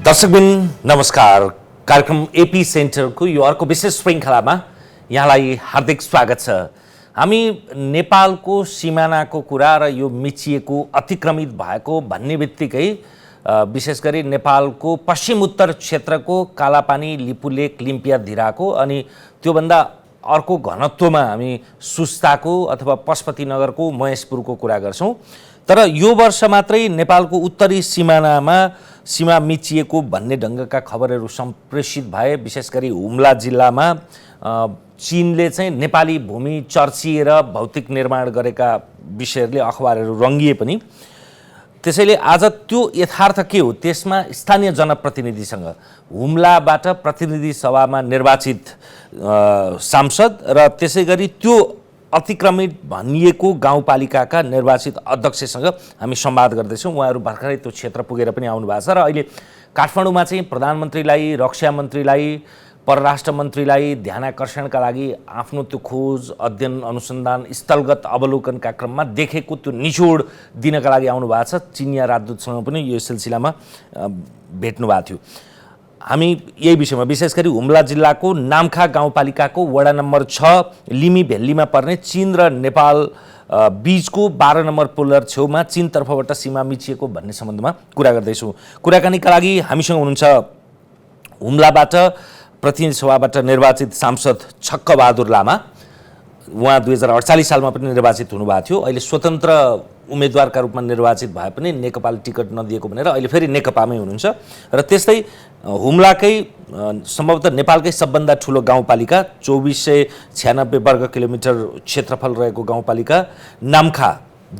दर्शकबिन नमस्कार। कार्यक्रम एपी सेन्टरको यो अर्को विशेष श्रृङ्खलामा यहाँलाई हार्दिक स्वागत छ। हामी नेपालको सिमानाको कुरा र यो मिचिएको अतिक्रमित भएको भन्ने बित्तिकै विशेष गरी नेपालको पश्चिम उत्तर क्षेत्रको कालापानी, लिपुलेक, लिम्पिया, धिराको अनि त्योभन्दा अर्को घनत्वमा हामी सुस्ताको अथवा पशुपतिनगरको महेशपुरको कुरा गर्छौँ। तर यो वर्ष मात्रै नेपालको उत्तरी सिमानामा सीमा मिचिएको भन्ने ढङ्गका खबरहरू सम्प्रेषित भए। विशेष गरी हुम्ला जिल्लामा चीनले चाहिँ नेपाली भूमि चर्चिएर भौतिक निर्माण गरेका विषयहरूले अखबारहरू रङ्गिए पनि त्यसैले आज त्यो यथार्थ के हो, त्यसमा स्थानीय जनप्रतिनिधिसँग हुम्लाबाट प्रतिनिधि सभामा निर्वाचित सांसद र त्यसै गरी त्यो अतिक्रमित भनिएको गाउँपालिकाका निर्वाचित अध्यक्षसँग हामी संवाद गर्दैछौँ। उहाँहरू भर्खरै त्यो क्षेत्र पुगेर पनि आउनु भएको छ र अहिले काठमाडौँमा चाहिँ प्रधानमन्त्रीलाई, रक्षा मन्त्रीलाई, परराष्ट्र मन्त्रीलाई ध्यानाकर्षणका लागि आफ्नो त्यो खोज, अध्ययन, अनुसन्धान, स्थलगत अवलोकनका क्रममा देखेको त्यो निचोड दिनका लागि आउनु भएको छ। चिनिया राजदूतसँग पनि यो सिलसिलामा भेट्नु भएको थियो। हामी यही विषयमा विशेष गरी हुम्ला जिल्लाको नाम्खा गाउँपालिकाको वडा नम्बर 6 लिमी भेल्लीमा पर्ने चीन र नेपाल बीचको 12 नम्बर पुलर छेउमा चीनतर्फबाट सीमा मिचिएको भन्ने सम्बन्धमा कुरा गर्दैछौँ। कुराकानीका लागि हामीसँग हुनुहुन्छ हुम्लाबाट प्रतिनिधि सभाबाट निर्वाचित सांसद छक्कबहादुर लामा। उहाँ 2048 सालमा पनि निर्वाचित हुनुभएको थियो। अहिले स्वतन्त्र उम्मेदवारका रूपमा निर्वाचित भए पनि नेकपाले टिकट नदिएको भनेर अहिले फेरि नेकपामै हुनुहुन्छ। र त्यस्तै हुम्लाकै सम्भवतः नेपालकै सबभन्दा ठुलो गाउँपालिका 2496 वर्ग किलोमिटर क्षेत्रफल रहेको गाउँपालिका नाम्खा,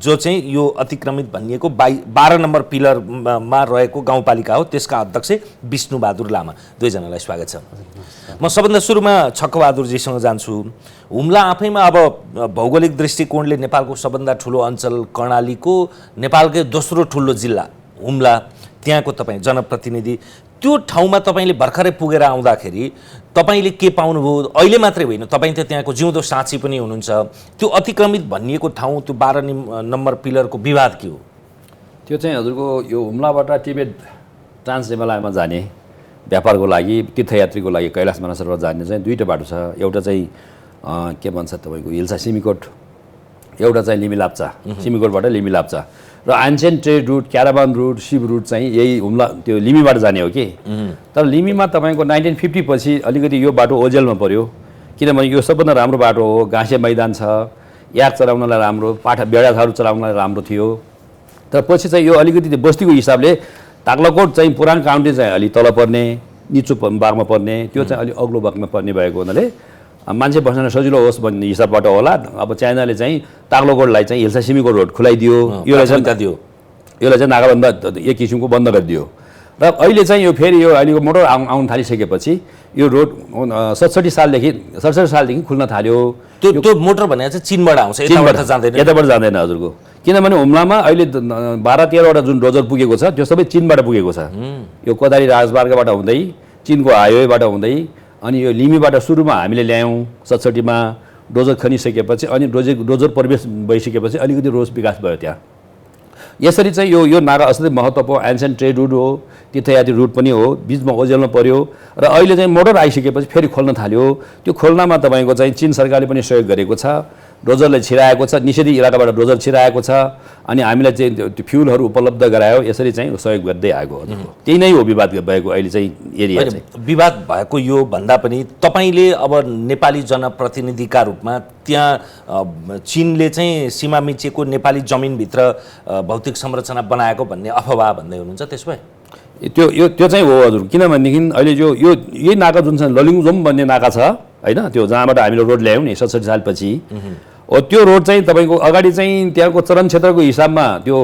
जो चाहिँ यो अतिक्रमित भनिएको 12 नम्बर पिलरमा रहेको गाउँपालिका हो, त्यसका अध्यक्ष विष्णुबहादुर लामा। दुईजनालाई स्वागत छ। म सबभन्दा सुरुमा छक्कबहादुरजीसँग जान्छु। हुम्ला आफैमा अब भौगोलिक दृष्टिकोणले नेपालको सबभन्दा ठुलो अञ्चल कर्णालीको नेपालकै दोस्रो ठुलो जिल्ला हुम्ला, त्यहाँको तपाईँ जनप्रतिनिधि, त्यो ठाउँमा तपाईँले भर्खरै पुगेर आउँदाखेरि तपाईँले के पाउनुभयो? अहिले मात्रै होइन, तपाईँ त त्यहाँको जिउँदो साँची पनि हुनुहुन्छ। त्यो अतिक्रमित भनिएको ठाउँ, त्यो 12 नम्बर पिलरको विवाद के हो? त्यो चाहिँ हजुरको यो हुम्लाबाट टिबेट ट्रान्स हिमालयमा जाने व्यापारको लागि, तीर्थयात्रीको लागि कैलाश मानसरोवर जाने चाहिँ दुईवटा बाटो छ। एउटा चाहिँ के भन्छ तपाईँको हिल्सा सिमीकोट, एउटा चाहिँ लिमिलाप्चा, सिमीकोटबाट लिमिलाप्चा। र ancient trade route, caravan route, Shiva route चाहिँ यही हुम्ला त्यो लिमीबाट जाने हो कि। तर लिमीमा तपाईँको 1950 पछि अलिकति यो बाटो ओझेलमा पर्यो, किनभने यो सबभन्दा राम्रो बाटो हो। घाँसे मैदान छ, याक चलाउनलाई राम्रो, बेडाहरू चलाउनलाई राम्रो थियो। तर पछि चाहिँ यो अलिकति बस्तीको हिसाबले ताक्लाकोट चाहिँ पुरानो काउन्टी चाहिँ अलि तल पर्ने, निचो भागमा पर्ने, त्यो चाहिँ अलिक अग्लो भागमा पर्ने भएको हुनाले मान्छे बस्न सजिलो होस् भन्ने हिसाबबाट होला अब चाइनाले चाहिँ ताक्लाकोटलाई चाहिँ हिल्सा सिमीकोट रोड खुलाइदियो। यसलाई चाहिँ नाकाबन्द एक किसिमको बन्द गरिदियो। र अहिले चाहिँ यो फेरि यो अहिलेको मोटर आउन थालिसकेपछि यो रोड 67 सालदेखि खुल्न थाल्यो। त्यो मोटर भनेको चाहिँ चीनबाट आउँछ, यताबाट जाँदैन हजुरको, किनभने हुम्लामा अहिले 12-13वटा जुन डोजर पुगेको छ त्यो सबै चीनबाट पुगेको छ। यो कोदारी राजमार्गबाट हुँदै चीनको हाइवेबाट हुँदै अनि यो लिमीबाट सुरुमा हामीले ल्यायौँ 67मा, डोजर खनिसकेपछि अनि डोजर प्रवेश भइसकेपछि अलिकति रोज विकास भयो त्यहाँ। यसरी चाहिँ यो नाका असली महत्त्वपूर्ण एन्सियन्ट ट्रेड रुट हो, तीर्थयात्री रुट पनि हो, बिचमा ओझेलमा पर्यो। र अहिले चाहिँ मोटर आइसकेपछि फेरि खोल्न थाल्यो। त्यो खोल्नमा तपाईँको चाहिँ चीन सरकारले पनि सहयोग गरेको छ, डोजरले छिराएको छ, निषेधित इलाकाबाट डोजर छिराएको छ, अनि हामीलाई चाहिँ त्यो फ्युलहरू उपलब्ध गरायो। यसरी चाहिँ सहयोग गर्दै आएको। त्यही नै हो विवाद भएको अहिले चाहिँ एरिया चाहिँ। विवाद भएको यो भन्दा पनि तपाईँले अब नेपाली जनप्रतिनिधिका रूपमा त्यहाँ चीनले चाहिँ सीमा मिचिएको नेपाली जमिनभित्र भौतिक संरचना बनाएको भन्ने अफवाह भन्दै हुनुहुन्छ, त्यसो भए त्यो चाहिँ हो हजुर। किनभनेदेखि अहिले यही नाका जुन छ ललिङजोम भन्ने नाका छ होइन, त्यो जहाँबाट हामीले रोड ल्यायौँ नि 67 सालपछि, हो त्यो रोड चाहिँ तपाईँको अगाडि चाहिँ त्यहाँको चरण क्षेत्रको हिसाबमा त्यो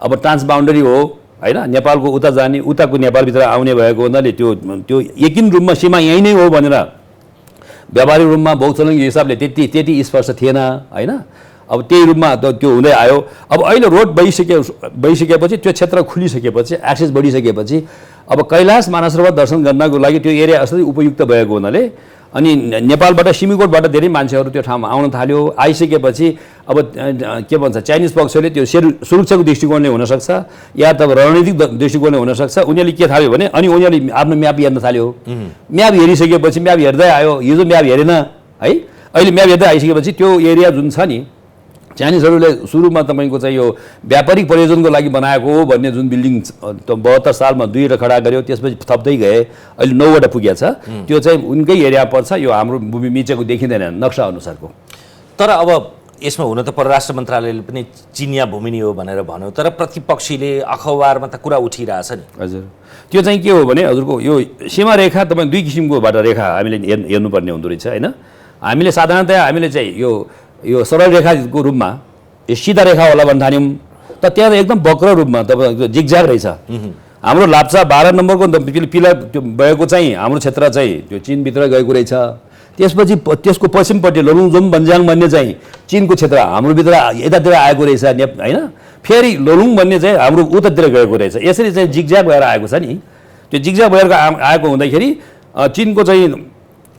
अब ट्रान्स बााउन्डरी हो होइन, नेपालको उता जाने उताको नेपालभित्र आउने भएको हुनाले त्यो यकिन रूपमा सीमा यहीँ नै हो भनेर व्यापारिक रूपमा बहुचलनको हिसाबले त्यति स्पष्ट थिएन होइन। अब त्यही रूपमा त्यो हुँदै आयो। अब अहिले रोड भइसकेपछि त्यो क्षेत्र खुलिसकेपछि, एक्सेस बढिसकेपछि अब कैलाश मानसरोवर दर्शन गर्नको लागि त्यो एरिया असली उपयुक्त भएको हुनाले अनि नेपालबाट सिमीकोटबाट धेरै मान्छेहरू त्यो ठाउँमा आउन थाल्यो। आइसकेपछि अब के भन्छ चाइनिज पक्षले त्यो सुरक्षाको दृष्टिकोणले हुनसक्छ या त रणनीतिक दृष्टिकोणले हुनसक्छ, उनीहरूले के थाल्यो भने अनि उनीहरूले आफ्नो म्याप हेर्न थाल्यो। म्याप हेरिसकेपछि म्याप हेर्दै आयो, हिजो म्याप हेरेन है, अहिले म्याप हेर्दै आइसकेपछि त्यो एरिया जुन छ नि चाइनिजहरूले सुरुमा तपाईँको चाहिँ यो व्यापारिक प्रयोजनको लागि बनाएको हो भन्ने जुन बिल्डिङ 72 सालमा 2 खडा गर्यो, त्यसपछि थप्दै गए, अहिले 9वटा पुगेको छ। त्यो चाहिँ उनकै एरिया पर्छ, यो हाम्रो भूमि मिचेको देखिँदैन नक्सा अनुसारको। तर अब यसमा हुन त परराष्ट्र मन्त्रालयले पनि चिनिया भूमि नै हो भनेर भन्यो, तर प्रतिपक्षीले अखबारमा त कुरा उठिरहेछ नि। हजुर, त्यो चाहिँ के हो भने हजुरको यो सीमा रेखा तपाईँ 2 किसिमकोबाट रेखा हामीले हेर्नुपर्ने हुँदो रहेछ होइन। हामीले साधारणतया हामीले चाहिँ यो सरल रेखाको रूपमा यो सिधा रेखा होला भन्न थाल्यौँ, त त्यहाँ एकदम वक्र रूपमा तपाईँको जिगज्याग रहेछ। हाम्रो लाप्चा 12 नम्बरको पिलर त्यो भएको चाहिँ हाम्रो क्षेत्र चाहिँ त्यो चिनभित्र गएको रहेछ। त्यसपछि त्यसको पश्चिमपट्टि लोलुङजुम बन्ज्याङ भन्ने चाहिँ चिनको क्षेत्र हाम्रो भित्र यतातिर आएको रहेछ होइन। फेरि लोलुङ भन्ने चाहिँ हाम्रो उतातिर गएको रहेछ। यसरी चाहिँ जिगज्याग भएर आएको छ नि। त्यो जिगज्याग भएर आएको हुँदाखेरि चिनको चाहिँ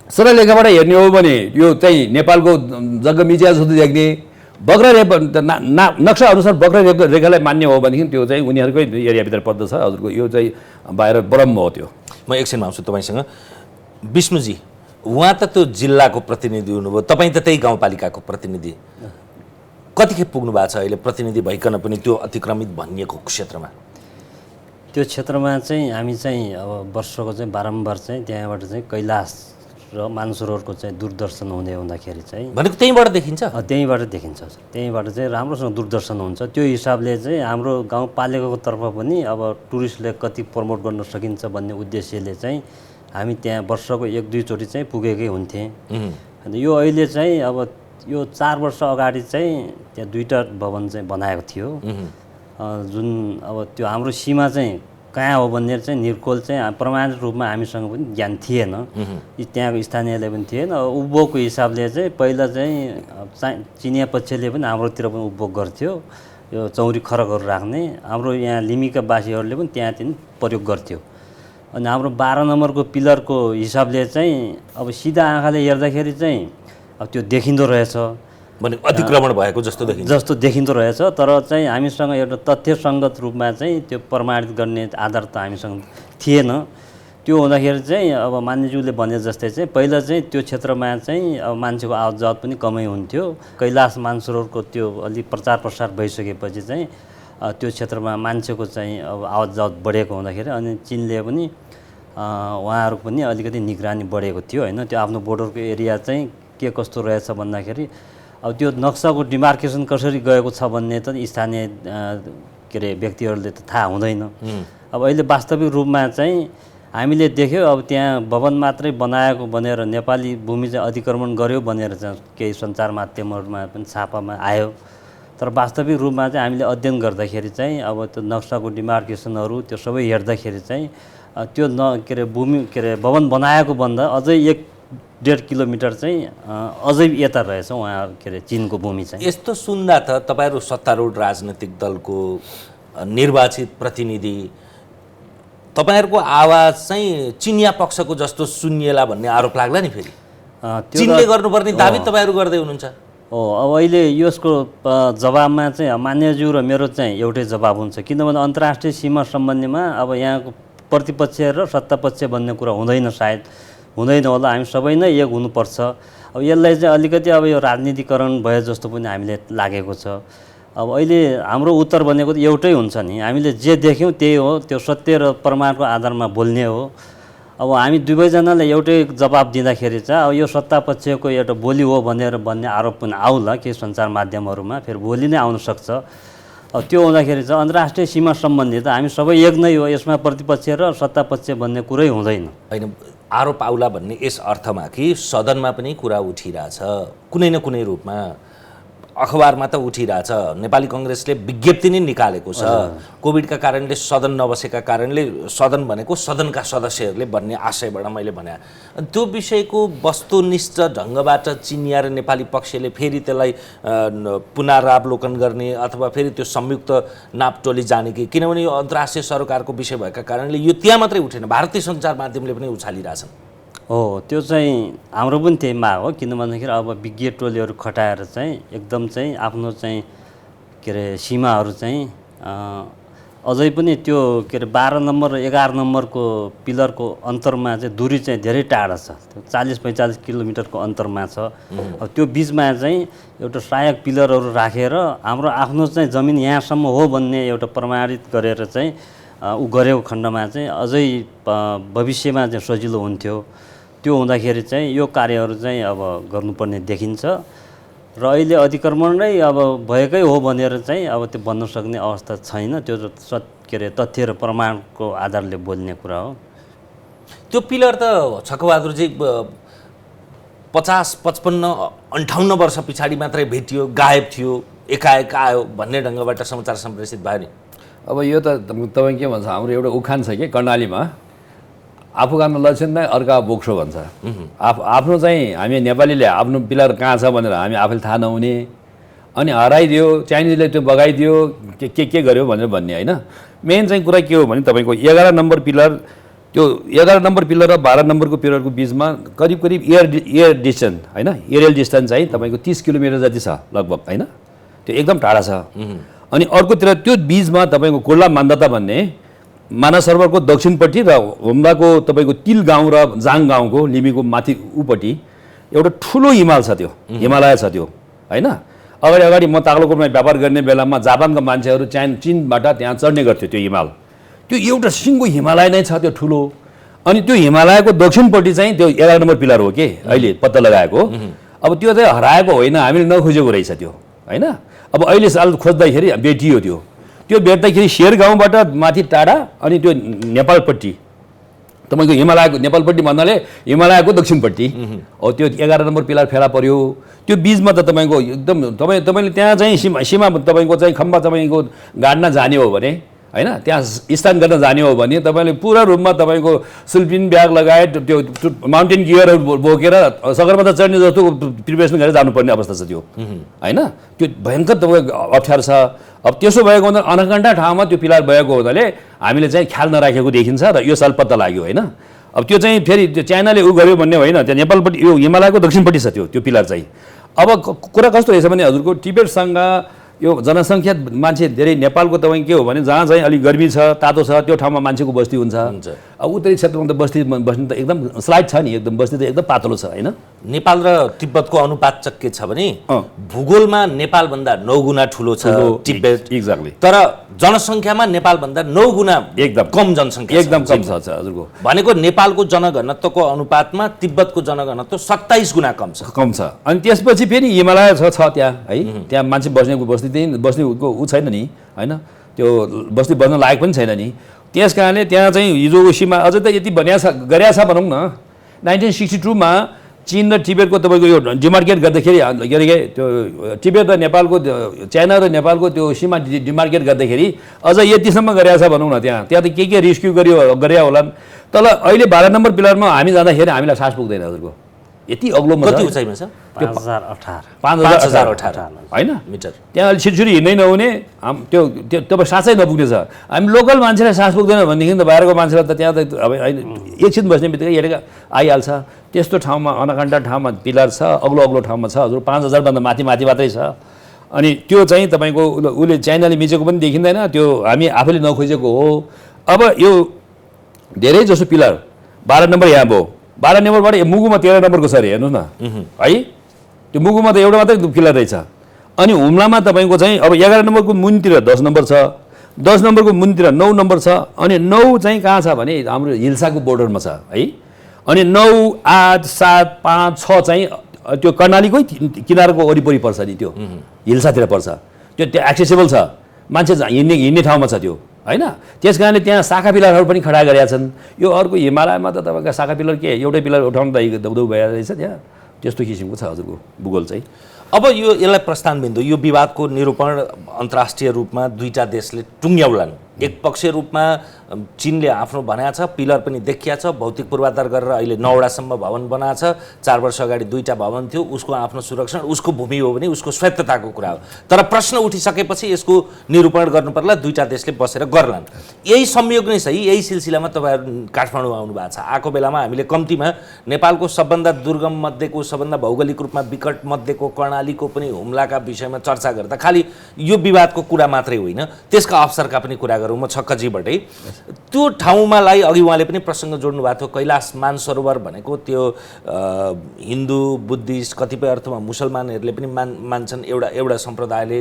सरल रेखाबाट हेर्ने हो भने यो चाहिँ नेपालको जग्गा मिचिया जस्तो देख्ने, वक्र रेखा नक्सा अनुसार वक्र रेखालाई मान्य हो भनेदेखि त्यो चाहिँ उनीहरूकै एरियाभित्र पर्दछ हजुरको। यो चाहिँ बाहिर ब्रह्म हो त्यो। म एकछिनमा आउँछु तपाईँसँग। विष्णुजी, उहाँ त त्यो जिल्लाको प्रतिनिधि हुनुभयो, तपाईँ त त्यही गाउँपालिकाको प्रतिनिधि, कतिखेप पुग्नु भएको छ अहिले प्रतिनिधि भइकन पनि त्यो अतिक्रमित भनिएको क्षेत्रमा? त्यो क्षेत्रमा चाहिँ हामी चाहिँ अब वर्षको चाहिँ बारम्बार चाहिँ त्यहाँबाट चाहिँ कैलाश र मानसरोवरको चाहिँ दूरदर्शन हुँदाखेरि चाहिँ भनेको त्यहीँबाट देखिन्छ? त्यहीँबाट देखिन्छ। त्यहीँबाट चाहिँ राम्रोसँग दूरदर्शन हुन्छ। त्यो हिसाबले चाहिँ हाम्रो गाउँपालिकाको तर्फ पनि अब टुरिस्टले कति प्रमोट गर्न सकिन्छ भन्ने उद्देश्यले चाहिँ हामी त्यहाँ वर्षको 1-2 चोटि चाहिँ पुगेकै हुन्थेँ। अन्त यो अहिले चाहिँ अब यो 4 वर्ष अगाडि चाहिँ त्यहाँ 2टा भवन चाहिँ बनाएको थियो, जुन अब त्यो हाम्रो सीमा चाहिँ कहाँ हो भन्ने चाहिँ निर्कोल चाहिँ प्रमाणित रूपमा हामीसँग पनि ज्ञान थिएन, त्यहाँको स्थानीयले पनि थिएन। उपभोगको हिसाबले चाहिँ पहिला चाहिँ चिनिया पक्षले पनि हाम्रोतिर पनि उपभोग गर्थ्यो, यो चौरी खरकहरू राख्ने, हाम्रो यहाँ लिमिका वासीहरूले पनि त्यहाँतिर प्रयोग गर्थ्यो। अनि हाम्रो 12 नम्बरको पिलरको हिसाबले चाहिँ अब सिधा आँखाले हेर्दाखेरि चाहिँ अब त्यो देखिँदो रहेछ, भने अतिक्रमण भएको जस्तो देखिँदो रहेछ। तर चाहिँ हामीसँग एउटा तथ्यसङ्गत रूपमा चाहिँ त्यो प्रमाणित गर्ने आधार त हामीसँग थिएन। त्यो हुँदाखेरि चाहिँ अब मान्यज्यूले भने जस्तै चाहिँ पहिला चाहिँ त्यो क्षेत्रमा चाहिँ अब मान्छेको आवत जावत पनि कमै हुन्थ्यो। कैलाश मानसरोवरको त्यो अलि प्रचार प्रसार भइसकेपछि चाहिँ त्यो क्षेत्रमा मान्छेको चाहिँ अब आवत जावत बढेको हुँदाखेरि अनि चिनले पनि उहाँहरूको पनि अलिकति निगरानी बढेको थियो होइन। त्यो आफ्नो बोर्डरको एरिया चाहिँ के कस्तो रहेछ भन्दाखेरि अब त्यो नक्साको डिमार्केसन कसरी गएको छ भन्ने त स्थानीय के अरे व्यक्तिहरूले त थाहा हुँदैन। अब अहिले वास्तविक रूपमा चाहिँ हामीले देख्यो अब त्यहाँ भवन मात्रै बनाएको भनेर नेपाली भूमि चाहिँ अतिक्रमण गर्यो भनेर चाहिँ केही सञ्चार माध्यमहरूमा पनि छापामा आयो। तर वास्तविक रूपमा चाहिँ हामीले अध्ययन गर्दाखेरि चाहिँ अब त्यो नक्साको डिमार्केसनहरू त्यो सबै हेर्दाखेरि चाहिँ त्यो के अरे भूमि के अरे भवन बनाएको भन्दा अझै 1-1.5 किलोमिटर चाहिँ अझै यता रहेछ उहाँ के अरे चिनको भूमि चाहिँ। यस्तो सुन्दा त तपाईँहरू सत्तारूढ राजनैतिक दलको निर्वाचित प्रतिनिधि, तपाईँहरूको आवाज चाहिँ चिनिया पक्षको जस्तो सुनिएला भन्ने आरोप लाग्ला नि। फेरि चिनले गर्नुपर्ने दाबी तपाईँहरू गर्दै हुनुहुन्छ। अब अहिले यसको जवाबमा चाहिँ मान्यज्यू र मेरो चाहिँ एउटै जवाब हुन्छ, किनभने अन्तर्राष्ट्रिय सीमा सम्बन्धीमा अब यहाँको प्रतिपक्ष र सत्तापक्ष भन्ने कुरा हुँदैन, सायद हुँदैन होला। हामी सबै नै एक हुनुपर्छ। अब यसलाई चाहिँ अलिकति अब यो राजनीतिकरण भए जस्तो पनि हामीले लागेको छ। अब अहिले हाम्रो उत्तर भनेको त एउटै हुन्छ नि, हामीले जे देख्यौँ त्यही हो, त्यो सत्य र प्रमाणको आधारमा बोल्ने हो। अब हामी दुवैजनाले एउटै जवाब दिँदाखेरि चाहिँ अब यो सत्तापक्षको एउटा बोली हो भन्ने आरोप पनि आउला केही सञ्चार माध्यमहरूमा, फेरि बोली नै आउन सक्छ। अब त्यो हुँदाखेरि चाहिँ अन्तर्राष्ट्रिय सीमा सम्बन्धी त हामी सबै एक नै हो, यसमा प्रतिपक्ष र सत्तापक्ष भन्ने कुरै हुँदैन। होइन, आरोप आउला भन्ने यस अर्थमा कि सदनमा पनि कुरा उठिरहेछ कुनै न कुनै रूपमा, अखबारमा त उठिरहेछ। नेपाली कङ्ग्रेसले विज्ञप्ति नै निकालेको छ, कोभिडका कारणले सदन नबसेका कारणले सदन भनेको सदनका सदस्यहरूले भन्ने आशयबाट मैले भने। त्यो विषयको वस्तुनिष्ठ ढङ्गबाट चिनिया र नेपाली पक्षले फेरि त्यसलाई पुनरावलोकन गर्ने अथवा फेरि त्यो संयुक्त नापटोली जाने कि, किनभने यो अन्तर्राष्ट्रिय सरकारको विषय भएका कारणले यो त्यहाँ मात्रै उठेन, भारतीय सञ्चार माध्यमले पनि उछालिरहेछन्। हो त्यो चाहिँ हाम्रो पनि त्यही माग हो किनभनेदेखि अब विज्ञ टोलीहरू खटाएर चाहिँ एकदम चाहिँ आफ्नो चाहिँ के अरे सीमाहरू चाहिँ अझै पनि त्यो के अरे 12 नम्बर र 11 नम्बरको पिलरको अन्तरमा चाहिँ दूरी चाहिँ धेरै टाढा छ त्यो 40-45 किलोमिटरको अन्तरमा छ अब त्यो बिचमा चाहिँ एउटा सहायक पिलरहरू राखेर हाम्रो आफ्नो चाहिँ जमिन यहाँसम्म हो भन्ने एउटा प्रमाणित गरेर चाहिँ ऊ गरेको खण्डमा चाहिँ अझै भविष्यमा चाहिँ सजिलो हुन्थ्यो त्यो हुँदाखेरि चाहिँ यो कार्यहरू चाहिँ अब गर्नुपर्ने देखिन्छ र अहिले अतिक्रमण नै अब भएकै हो भनेर चाहिँ अब त्यो भन्न सक्ने अवस्था छैन त्यो के अरे तथ्य र प्रमाणको आधारले बोल्ने कुरा हो त्यो पिलर त छकबहादुरजी 50, 55, 58 वर्ष पछाडि मात्रै भेटियो गायब थियो एकाएक आयो भन्ने ढङ्गबाट समाचार सम्प्रेषित भयो नि अब यो त तपाईँ के भन्छ हाम्रो एउटा उखान छ कि कर्णालीमा आफू गाड्न लक्षण नै अर्का बोक्सो भन्छ आफ्नो चाहिँ हामी नेपालीले आफ्नो पिलर कहाँ छ भनेर हामी आफैले थाहा नहुने अनि हराइदियो चाइनिजले त्यो बगाइदियो के गर्यो भनेर भन्ने होइन मेन चाहिँ कुरा के हो भने तपाईँको 11 नम्बर पिलर त्यो 11 नम्बर पिलर र 12 नम्बरको पिलरको बिचमा करिब एयर डिस्टेन्स होइन एरियल डिस्टेन्स चाहिँ तपाईँको 30 किलोमिटर जति छ लगभग होइन त्यो एकदम टाढा छ अनि अर्कोतिर त्यो बिचमा तपाईँको कोल्ला मान्दता भन्ने मानस सरोवरको दक्षिणपट्टि र हुम्लाको तपाईँको तिल गाउँ र जाङ गाउँको लिम्बीको माथि उपट्टि एउटा ठुलो हिमाल छ त्यो हिमालय छ त्यो होइन अगाडि म ताक्लोकोटमा व्यापार गर्ने बेलामा जापानका मान्छेहरू चीनबाट त्यहाँ चढ्ने गर्थ्यो त्यो हिमाल त्यो एउटा सिङ्गो हिमालय नै छ त्यो ठुलो अनि त्यो हिमालयको दक्षिणपट्टि चाहिँ त्यो 11 नम्बर पिलर हो के अहिले पत्ता लगाएको अब त्यो चाहिँ हराएको होइन हामीले नखोजेको रहेछ त्यो होइन अब अहिले साल खोज्दाखेरि भेटियो त्यो भेट्दाखेरि शेर गाउँबाट माथि टाढा अनि त्यो नेपालपट्टि तपाईँको हिमालयको नेपालपट्टि भन्नाले हिमालयको दक्षिणपट्टि हो त्यो 11 नम्बर पिलर फेला पर्यो त्यो बिचमा त तपाईँको एकदम तपाईँले त्यहाँ चाहिँ सीमा तपाईँको चाहिँ खम्बा तपाईँको गाड्न जाने हो भने होइन त्यहाँ स्थान गर्न जाने हो भने तपाईँले पुरा रूपमा तपाईँको स्लिपिङ ब्याग लगायत त्यो माउन्टेन गियरहरू बोकेर सगरमाथा चढ्ने जस्तो प्रिपेरेसन गरेर जानुपर्ने अवस्था छ त्यो होइन त्यो भयङ्कर तपाईँको अप्ठ्यारो छ अब त्यसो भएको हुँदा अनकण्ठा ठाउँमा त्यो पिलर भएको हुनाले हामीले चाहिँ ख्याल नराखेको देखिन्छ र यो साल पत्ता लाग्यो होइन अब त्यो चाहिँ फेरि त्यो चाइनाले उ गर्यो भन्ने होइन त्यो नेपालपट्टि यो हिमालयको दक्षिणपट्टि छ त्यो पिलर चाहिँ अब कुरा कस्तो रहेछ भने हजुरको टिबेटसँग यो जनसङ्ख्या मान्छे धेरै नेपालको तपाईँ के हो भने जहाँ चाहिँ अलिक गर्मी छ तातो छ त्यो ठाउँमा मान्छेको बस्ती हुन्छ अब उत्तरी क्षेत्रमा त बस्ती बस्नु त एकदम स्लाइड छ नि एकदम बस्ती त एकदम पातलो छ होइन नेपाल र तिब्बतको अनुपात चाहिँ के छ भने भूगोलमा नेपालभन्दा 9 गुणा ठुलो छ तिब्बत एक्ज्याक्टली तर जनसङ्ख्यामा नेपालभन्दा 9 गुणा एकदम कम जनसङ्ख्या एकदम कम छ हजुरको भनेको नेपालको जनघनत्वको अनुपातमा तिब्बतको जनघनत्व 27 गुणा कम छ अनि त्यसपछि फेरि हिमालय छ त्यहाँ है त्यहाँ मान्छे बस्नेको ऊ छैन नि होइन त्यो बस्ती बस्न लायक पनि छैन नि त्यस कारणले त्यहाँ चाहिँ हिजोको सीमा अझै त यति गरेको छ भनौँ न 1962 मा चीन र टिबेटको तपाईँको यो डिमार्केट गर्दाखेरि के अरे त्यो टिबेट र नेपालको चाइना र नेपालको त्यो सीमा डिमार्केट गर्दाखेरि अझ यतिसम्म गरेको छ भनौँ न त्यहाँ त के रेस्क्यु गरे होला तर अहिले 12 नम्बर पिलरमा हामी जाँदाखेरि हामीलाई सास पुग्दैन हजुरको यति अग्लोमा कति उचाइमा छ 5018 होइन मिटर त्यहाँ अलिक छिटछिटो हिँड्नै नहुने त्यो तपाईँ साँच्चै नपुग्ने छ हामी लोकल मान्छेलाई सास पुग्दैन भनेदेखि त बाहिरको मान्छेलाई त त्यहाँ त अब एकछिन बस्ने बित्तिकै हेरेर आइहाल्छ त्यस्तो ठाउँमा अनकण्ठा ठाउँमा पिलर छ अग्लो ठाउँमा छ हजुर 5000 भन्दा माथि मात्रै छ अनि त्यो चाहिँ तपाईँको उसले चाइनाले मिचेको पनि देखिँदैन त्यो हामी आफैले नखोजेको हो अब यो धेरै जसो पिलर 12 नम्बर यहाँ भयो 12 नम्बरबाट मुगुमा 13 नम्बरको छ अरे हेर्नुहोस् न है त्यो मुगुमा त एउटा मात्रै पिलर रहेछ अनि हुम्लामा तपाईँको चाहिँ अब 11 नम्बरको मुनितिर 10 नम्बर छ 10 नम्बरको मुनितिर 9 नम्बर छ अनि 9 चाहिँ कहाँ छ भने हाम्रो हिल्साको बोर्डरमा छ है अनि 9, 8, 7, 5, 6 चाहिँ त्यो कर्णालीकै किनारको वरिपरि पर्छ नि त्यो हिल्सातिर पर्छ त्यो एक्सेसिबल छ मान्छे हिँड्ने ठाउँमा छ त्यो होइन त्यस कारणले त्यहाँ शाखा पिलरहरू पनि खडा गरेका छन् यो अर्को हिमालयमा त तपाईँको शाखा पिलर के एउटै पिलर उठाउनु त दौदौ भइरहेको रहेछ त्यहाँ त्यस्तो किसिमको छ हजुरको भूगोल चाहिँ अब यसलाई प्रस्थान बिन्दु यो विवादको निरूपण अन्तर्राष्ट्रिय रूपमा दुईटा देशले टुङ्ग्याउलान् एकपक्षीय रूपमा चीनले आफ्नो बनाएको छ, पिलर पनि देखिया छ, भौतिक पूर्वाधार गरेर अहिले 9वटासम्म भवन बनाएको छ। 4 वर्ष अगाडि 2टा भवन थियो। उसको आफ्नो सुरक्षण, उसको भूमि हो भने उसको स्वायत्तताको कुरा हो। तर प्रश्न उठिसकेपछि यसको निरूपण गर्नु पर्ला, 2टा देशले बसेर गर्लान्। यही संयोग नै सही। यही सिलसिलामा तपाईहरु काठमाडौँ आउनु भएको छ। आएको बेलामा हामीले कम्तीमा नेपालको सबभन्दा दुर्गम मध्येको, सबभन्दा भौगोलिक रूपमा विकट मध्येको कर्णालीको पनि हुम्लाका विषयमा चर्चा गर्दा खालि यो विवादको कुरा मात्रै होइन, त्यसका अवसरका पनि कुरा गरौँ। म छक्कजीबाटै त्यो ठाउँमालाई अघि उहाँले पनि प्रसङ्ग जोड्नु भएको थियो। कैलाश मानसरोवर भनेको त्यो हिन्दू, बुद्धिस्ट, कतिपय अर्थमा मुसलमानहरूले पनि मान्छन्। एउटा सम्प्रदायले,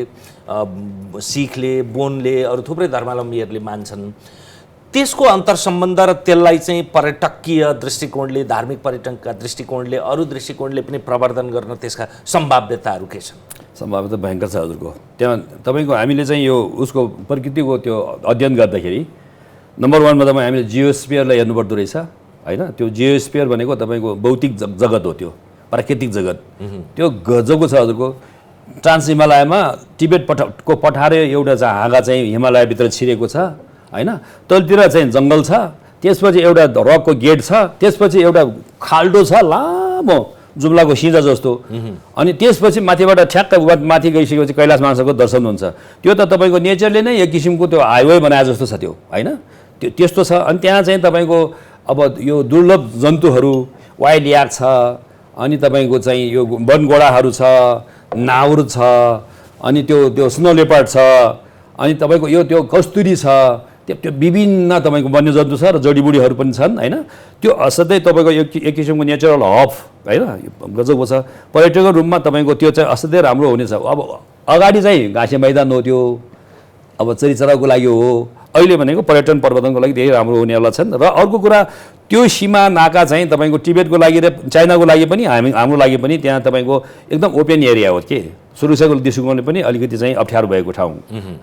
सिखले, बोनले, अरू थुप्रै धर्मावलम्बीहरूले मान्छन्। त्यसको अन्तर्सम्बन्ध र त्यसलाई चाहिँ पर्यटकीय दृष्टिकोणले, धार्मिक पर्यटनका दृष्टिकोणले, अरू दृष्टिकोणले पनि प्रवर्धन गर्न त्यसका सम्भाव्यताहरू के छन्? सम्भावना त भयङ्कर छ हजुरको। त्यहाँ तपाईँको हामीले चाहिँ यो उसको प्रकृतिको त्यो अध्ययन गर्दाखेरि नम्बर 1मा तपाईँ हामीले जियोस्फियरलाई हेर्नुपर्दो रहेछ होइन। त्यो जियोस्फियर भनेको तपाईँको भौतिक जगत हो, त्यो प्राकृतिक जगत। त्यो गजबको छ हजुरको। ट्रान्स हिमालयमा टिबेटको पठारे एउटा चाहिँ हाँगा चाहिँ हिमालयभित्र छिरेको छ होइन। तलतिर चाहिँ जङ्गल छ, त्यसपछि एउटा रकको गेट छ, त्यसपछि एउटा खाल्डो छ लामो जुम्लाको सिंजा जस्तो, अनि त्यसपछि माथिबाट ठ्याक्क माथि गइसकेपछि कैलाश मानसरोवरको दर्शन हुन्छ। त्यो त तपाईँको नेचरले नै एक किसिमको त्यो हाइवे बनाए जस्तो छ त्यो होइन। त्यस्तो छ। अनि त्यहाँ चाहिँ तपाईँको अब यो दुर्लभ जन्तुहरू, वाइल्ड याक छ, अनि तपाईँको चाहिँ यो वनगोडाहरू छ, नाउर छ, अनि त्यो स्नो लेपर्ड छ, अनि तपाईँको यो त्यो कस्तुरी छ, त्यो विभिन्न तपाईँको वन्यजन्तु छ र जडीबुडीहरू पनि छन् होइन। त्यो असाध्यै तपाईँको एक किसिमको नेचरल हब होइन, गजबको छ। पर्यटकको रूपमा तपाईँको त्यो चाहिँ असाध्यै राम्रो हुनेछ। अब अगाडि चाहिँ घाँसे मैदान हो, त्यो अब चरीचराको लागि हो। अहिले भनेको पर्यटन प्रवर्धनको लागि धेरै राम्रो हुनेवाला छन्। र अर्को कुरा, त्यो सीमा नाका चाहिँ तपाईँको टिबेटको लागि र चाइनाको लागि पनि, हाम्रो लागि पनि त्यहाँ तपाईँको एकदम ओपन एरिया हो के। सुरक्षाको दृष्टिकोणले पनि अलिकति चाहिँ अप्ठ्यारो भएको ठाउँ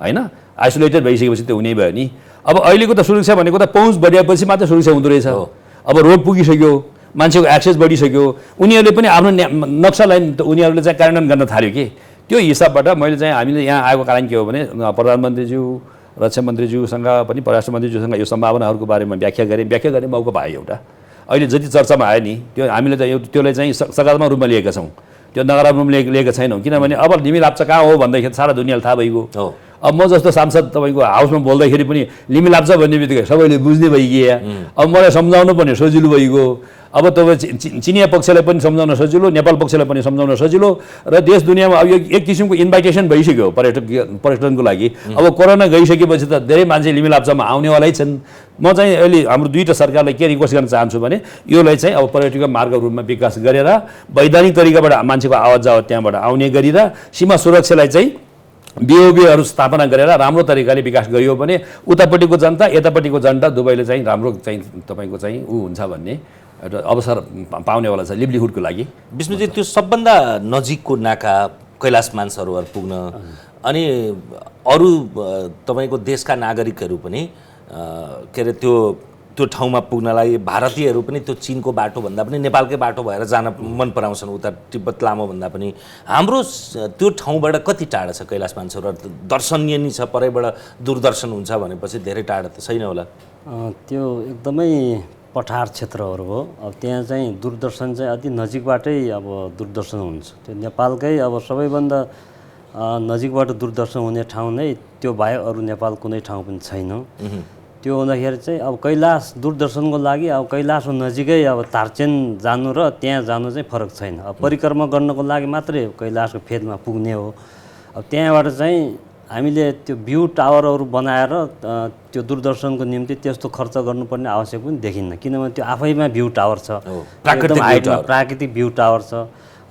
होइन। आइसोलेटेड भइसकेपछि त्यो हुनै भयो नि। अब अहिलेको त सुरक्षा भनेको त पहुँच बढिएपछि मात्रै सुरक्षा हुँदो रहेछ। अब रोड पुगिसक्यो, मान्छेको एक्सेस बढिसक्यो, उनीहरूले पनि आफ्नो नक्सालाई उनीहरूले चाहिँ कार्यान्वयन गर्न थाल्यो कि। त्यो हिसाबबाट मैले चाहिँ हामीले यहाँ आएको कारण के हो भने प्रधानमन्त्रीज्यू, रक्षा मन्त्रीज्यूसँग पनि, परराष्ट्र मन्त्रीज्यूसँग यो सम्भावनाहरूको बारेमा व्याख्या गर्ने मौका पायो एउटा। अहिले जति चर्चामा आयो नि त्यो हामीले चाहिँ त्यसलाई चाहिँ सकारात्मक रूपमा लिएका छौँ, त्यो नकारात्मक रूपमा लिएका छैनौँ। किनभने अब लिमी लाप्चा कहाँ हो भन्दाखेरि सारा दुनियाँले थाहा भइगयो। अब म जस्तो सांसद तपाईँको हाउसमा बोल्दाखेरि पनि लिमी लाप्चा भन्ने बित्तिकै सबैले बुझ्ने भइगयो। अब मलाई सम्झाउनु पर्ने सजिलो भइगयो। अब तपाईँ चिनिया पक्षलाई पनि सम्झाउन सजिलो, नेपाल पक्षलाई पनि सम्झाउन सजिलो, र देश दुनियाँमा अब यो एक किसिमको इन्भाइटेसन भइसक्यो पर्यटनको लागि। अब कोरोना गइसकेपछि त धेरै मान्छे लिमी लाप्चामा आउनेवालै छन्। म चाहिँ अहिले हाम्रो 2टा सरकारलाई के रिक्वेस्ट गर्न चाहन्छु भने योलाई चाहिँ अब पर्यटकीय मार्गको रूपमा विकास गरेर वैधानिक तरिकाबाट मान्छेको आवाज जावत त्यहाँबाट आउने गरेर सीमा सुरक्षालाई चाहिँ बिओबीहरू स्थापना गरेर राम्रो तरिकाले विकास गरियो भने उतापट्टिको जनता यतापट्टिको जनता दुवैले चाहिँ राम्रो चाहिँ तपाईँको चाहिँ हुन्छ भन्ने एउटा अवसर पाउनेवाला छ लिभलिहुडको लागि। विष्णुजी, त्यो सबभन्दा नजिकको नाका कैलाश मानसरोवर पुग्न अनि अरू तपाईँको देशका नागरिकहरू पनि के अरे त्यो ठाउँमा पुग्नलाई भारतीयहरू पनि त्यो चीनको बाटो भन्दा पनि नेपालकै बाटो भएर जान मन पराउँछन्। उता तिब्बत लामो भन्दा पनि हाम्रो त्यो ठाउँबाट कति टाढा छ कैलाश मानसरोवर? दर्शनीय नि छ, परैबाट दूरदर्शन हुन्छ भनेपछि धेरै टाढा त छैन होला। त्यो एकदमै पठार क्षेत्रहरू हो। अब त्यहाँ चाहिँ दूरदर्शन चाहिँ अति नजिकबाटै अब दूरदर्शन हुन्छ। त्यो नेपालकै अब सबैभन्दा नजिकबाट दूरदर्शन हुने ठाउँ नै त्यो बाहेक अरू नेपाल कुनै ठाउँ पनि छैन। त्यो हुँदाखेरि चाहिँ अब कैलाश दूरदर्शनको लागि अब कैलाशको नजिकै अब तारचेन जानु र त्यहाँ जानु चाहिँ फरक छैन। अब परिक्रमा गर्नको लागि मात्रै कैलाशको फेदमा पुग्ने हो। अब त्यहाँबाट चाहिँ हामीले त्यो भ्यू टावरहरू बनाएर त्यो दूरदर्शनको निम्ति त्यस्तो खर्च गर्नुपर्ने आवश्यक पनि देखिन्न, किनभने त्यो आफैमा भ्यू टावर छ, एकदम हाइटमा प्राकृतिक भ्यू टावर छ।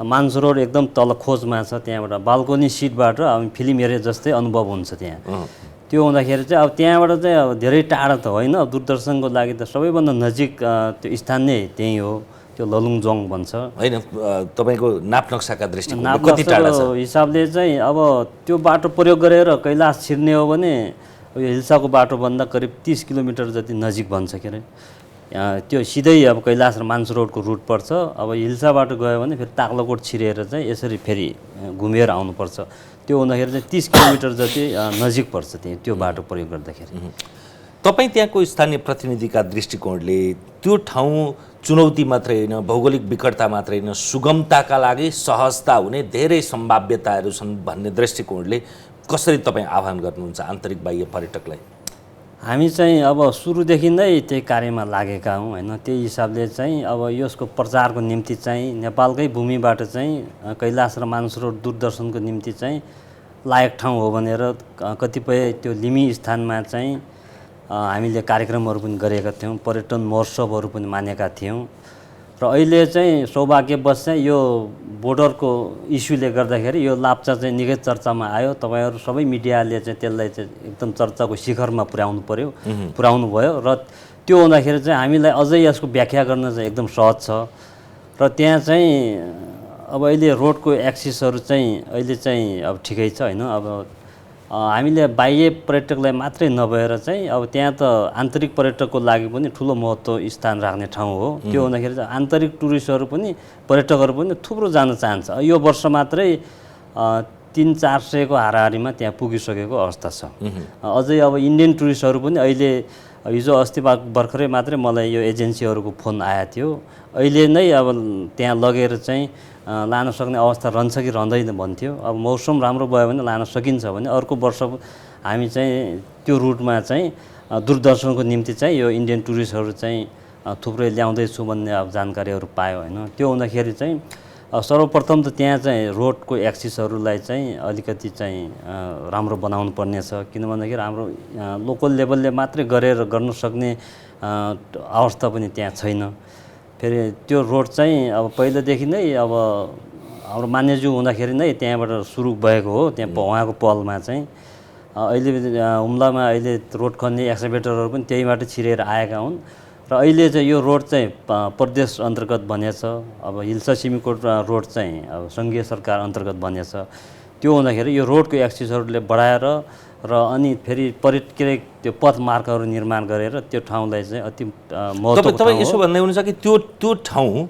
मानसरोवर एकदम तल खोजमा छ, त्यहाँबाट बाल्कोनी सिटबाट हामी फिल्म हेरे जस्तै अनुभव हुन्छ त्यहाँ। त्यो हुँदाखेरि चाहिँ अब त्यहाँबाट चाहिँ अब धेरै टाढा त होइन, दूरदर्शनको लागि त सबैभन्दा नजिक त्यो स्थान नै त्यही हो, त्यो ललुङजोङ भन्छ होइन। तपाईँको नाप नक्साका दृष्टिकोणले कति टाढा छ हिसाबले चाहिँ अब त्यो बाटो प्रयोग गरेर कैलाश छिर्ने हो भने यो हिल्साको बाटोभन्दा करिब 30 किलोमिटर जति नजिक भन्छ के अरे। त्यो सिधै अब कैलाश र मानसरोवरको रुट पर्छ। अब हिल्साबाट गयो भने फेरि ताक्लोकोट छिरेर चाहिँ यसरी फेरि घुमेर आउनुपर्छ। त्यो हुँदाखेरि चाहिँ 30 किलोमिटर जति नजिक पर्छ त्यही त्यो बाटो प्रयोग गर्दाखेरि। तपाईँ त्यहाँको स्थानीय प्रतिनिधिका दृष्टिकोणले त्यो ठाउँ चुनौती मात्रै होइन, भौगोलिक विकटता मात्रै होइन, सुगमताका लागि सहजता हुने धेरै सम्भाव्यताहरू छन् भन्ने दृष्टिकोणले कसरी तपाईँ आह्वान गर्नुहुन्छ आन्तरिक बाह्य पर्यटकलाई? हामी चाहिँ अब सुरुदेखि नै त्यही कार्यमा लागेका हौँ होइन। त्यही हिसाबले चाहिँ अब यसको प्रचारको निम्ति चाहिँ नेपालकै भूमिबाट चाहिँ कैलाश र मानसरोवर दूरदर्शनको निम्ति चाहिँ लायक ठाउँ हो भनेर कतिपय त्यो लिमी स्थानमा चाहिँ हामीले कार्यक्रमहरू पनि गरेका थियौँ, पर्यटन महोत्सवहरू पनि मानेका थियौँ। र अहिले चाहिँ सौभाग्यवश चाहिँ यो बोर्डरको इस्युले गर्दाखेरि यो लाप्चा चाहिँ निकै चर्चामा आयो। तपाईँहरू सबै मिडियाले चाहिँ त्यसलाई चाहिँ एकदम चर्चाको शिखरमा पुर्याउनु भयो र त्यो हुँदाखेरि चाहिँ हामीलाई अझै यसको व्याख्या गर्न चाहिँ एकदम सहज छ। र त्यहाँ चाहिँ अब अहिले रोडको एक्सिसहरू चाहिँ अहिले चाहिँ अब ठिकै छ होइन। अब हामीले बाह्य पर्यटकलाई मात्रै नभएर चाहिँ अब त्यहाँ त आन्तरिक पर्यटकको लागि पनि ठुलो महत्त्व स्थान राख्ने ठाउँ हो। त्यो हुँदाखेरि चाहिँ आन्तरिक टुरिस्टहरू पनि पर्यटकहरू पनि थुप्रो जान चाहन्छ। यो वर्ष मात्रै 300-400को हाराहारीमा त्यहाँ पुगिसकेको अवस्था छ। अझै अब इन्डियन टुरिस्टहरू पनि अहिले हिजो अस्ति भर्खरै मात्रै मलाई यो एजेन्सीहरूको फोन आएको थियो। अहिले नै अब त्यहाँ लगेर चाहिँ लान सक्ने अवस्था रहन्छ कि रहँदैन भन्थ्यो। अब मौसम राम्रो भयो भने लान सकिन्छ भने अर्को वर्ष हामी चाहिँ त्यो रुटमा चाहिँ दूरदर्शनको निम्ति चाहिँ यो इन्डियन टुरिस्टहरू चाहिँ थुप्रै ल्याउँदैछु भन्ने अब जानकारीहरू पायो होइन। त्यो हुँदाखेरि चाहिँ सर्वप्रथम त त्यहाँ चाहिँ रोडको एक्सिसहरूलाई चाहिँ अलिकति चाहिँ राम्रो बनाउनु पर्नेछ। किन भन्दाखेरि हाम्रो लोकल लेभलले मात्रै गर्न सक्ने अवस्था पनि त्यहाँ छैन। फेरि त्यो रोड चाहिँ अब पहिलादेखि नै अब हाम्रो मान्यज्यू हुँदाखेरि नै त्यहाँबाट सुरु भएको हो। त्यहाँ उहाँको पहलमा चाहिँ अहिले हुम्लामा अहिले रोड खन्ने एक्सकाभेटरहरू पनि त्यहीबाट छिरेर आएका हुन्। र अहिले चाहिँ यो रोड चाहिँ प्रदेश अन्तर्गत बनेछ। अब हिल्सा सिमीकोट रोड चाहिँ अब सङ्घीय सरकार अन्तर्गत बनेछ। त्यो हुँदाखेरि यो रोडको एक्सिसहरूले बढाएर र अनि फेरि त्यो पथ मार्गहरू निर्माण गरेर त्यो ठाउँलाई चाहिँ अति महत्त्वपूर्ण तपाईँ यसो भन्दै हुनुहुन्छ कि त्यो ठाउँ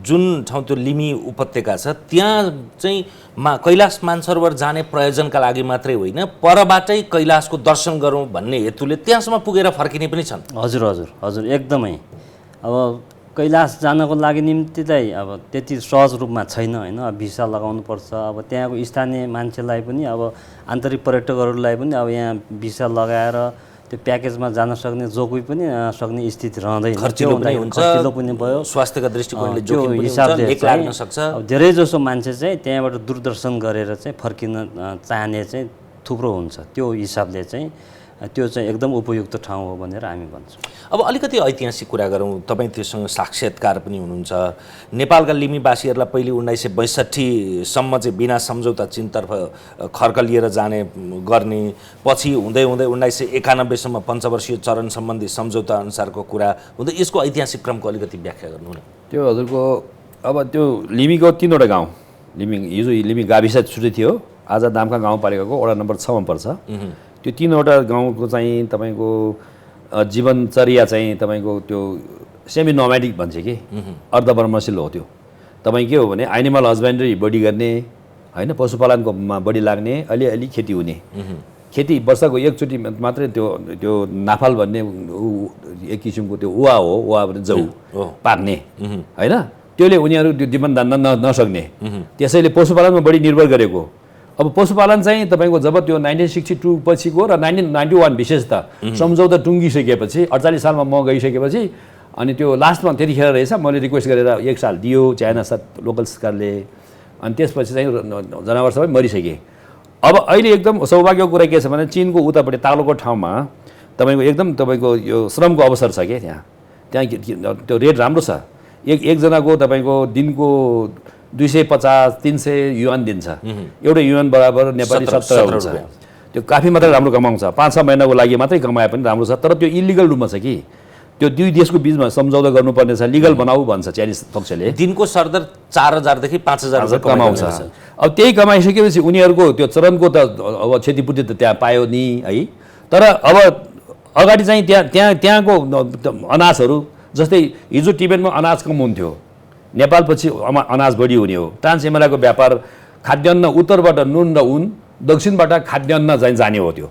जुन ठाउँ त्यो लिमी उपत्यका छ त्यहाँ चाहिँ कैलाश मानसरोवर जाने प्रयोजनका लागि मात्रै होइन, परबाटै कैलाशको दर्शन गरौँ भन्ने हेतुले त्यहाँसम्म पुगेर फर्किने पनि छन्। हजुर हजुर हजुर एकदमै। अब कैलाश जानको लागि निम्ति चाहिँ अब त्यति सहज रूपमा छैन होइन। भिसा लगाउनुपर्छ। अब त्यहाँको स्थानीय मान्छेलाई पनि अब आन्तरिक पर्यटकहरूलाई पनि अब यहाँ भिसा लगाएर त्यो प्याकेजमा जान सक्ने जो कोही पनि सक्ने स्थिति रहँदैन। खर्चिलो पनि भयो। स्वास्थ्यका दृष्टिकोणले त्यो हिसाबले लाग्न सक्छ। अब धेरैजसो मान्छे चाहिँ त्यहाँबाट दूरदर्शन गरेर चाहिँ फर्किन चाहने चाहिँ थुप्रो हुन्छ। त्यो हिसाबले चाहिँ त्यो चाहिँ एकदम उपयुक्त ठाउँ हो भनेर हामी भन्छौँ। अब अलिकति ऐतिहासिक कुरा गरौँ। तपाईँ त्योसँग साक्षात्कार पनि हुनुहुन्छ। नेपालका लिमीवासीहरूलाई पहिले 1962सम्म चाहिँ बिना सम्झौता चीनतर्फ खर्क लिएर जाने गर्ने, पछि हुँदै हुँदै 1991सम्म पञ्चवर्षीय चरण सम्बन्धी सम्झौता अनुसारको कुरा हुँदै यसको ऐतिहासिक क्रमको अलिकति व्याख्या गर्नु न। त्यो हजुरको अब त्यो लिमीको 3वटा गाउँ, हिजो लिमी गाविस छुट्टै थियो, आज दामका गाउँपालिकाको वडा नम्बर 6मा पर्छ। त्यो 3वटा गाउँको चाहिँ तपाईँको जीवनचर्या चाहिँ तपाईँको त्यो सेमी नोम्याडिक भन्छ कि अर्धवर्मशील हो। त्यो तपाईँ के हो भने एनिमल हस्बेन्ड्री बढी गर्ने होइन, पशुपालनकोमा बढी लाग्ने, अलिअलि खेती हुने। खेती वर्षको एकचोटि मात्रै त्यो नाफाल भन्ने एक किसिमको त्यो उवा हो, उवा भने जौ पाक्ने होइन। त्यसले उनीहरू त्यो जीवन धान्न नसक्ने, त्यसैले पशुपालनमा बढी निर्भर गरेको। अब पशुपालन चाहिँ तपाईँको जब त्यो 1962 पछिको र 1991 विशेष त सम्झौता टुङ्गिसकेपछि 48 सालमा म गइसकेपछि अनि त्यो लास्टमा त्यतिखेर रहेछ मैले रिक्वेस्ट गरेर 1 साल दियो चाइना लोकल सरकारले। अनि त्यसपछि चाहिँ जनावर सबै मरिसके। अब अहिले एकदम सौभाग्यको कुरा के छ भने चीनको उतापट्टि तालोको ठाउँमा तपाईँको एकदम तपाईँको यो श्रमको अवसर छ कि त्यहाँ त्यो रेट राम्रो छ। एकजनाको तपाईँको दिनको 250-300 युवान दिन्छ। एउटा युवान बराबर नेपाली 17 हुन्छ। त्यो काफी मात्रै राम्रो कमाउँछ। 5-6 महिनाको लागि मात्रै कमाए पनि राम्रो छ। तर त्यो इलिगल रूपमा छ कि त्यो दुई देशको बिचमा सम्झौता गर्नुपर्ने छ, लिगल बनाऊ भन्छ चाइनिज पक्षले। दिनको सरदर 4000 देखि 5000 कमाउँछ। अब त्यही कमाइसकेपछि उनीहरूको त्यो चरणको त अब क्षतिपूर्ति त त्यहाँ पायो नि है। तर अब अगाडि चाहिँ त्यहाँको अनाजहरू जस्तै हिजो टिबेटमा अनाज कम हुन्थ्यो, नेपालपछि अनाज बढी हुने हो। ट्रान्स हिमालयको व्यापार खाद्यान्न उत्तरबाट नुन र उन, दक्षिणबाट खाद्यान्न चाहिँ जाने हो त्यो।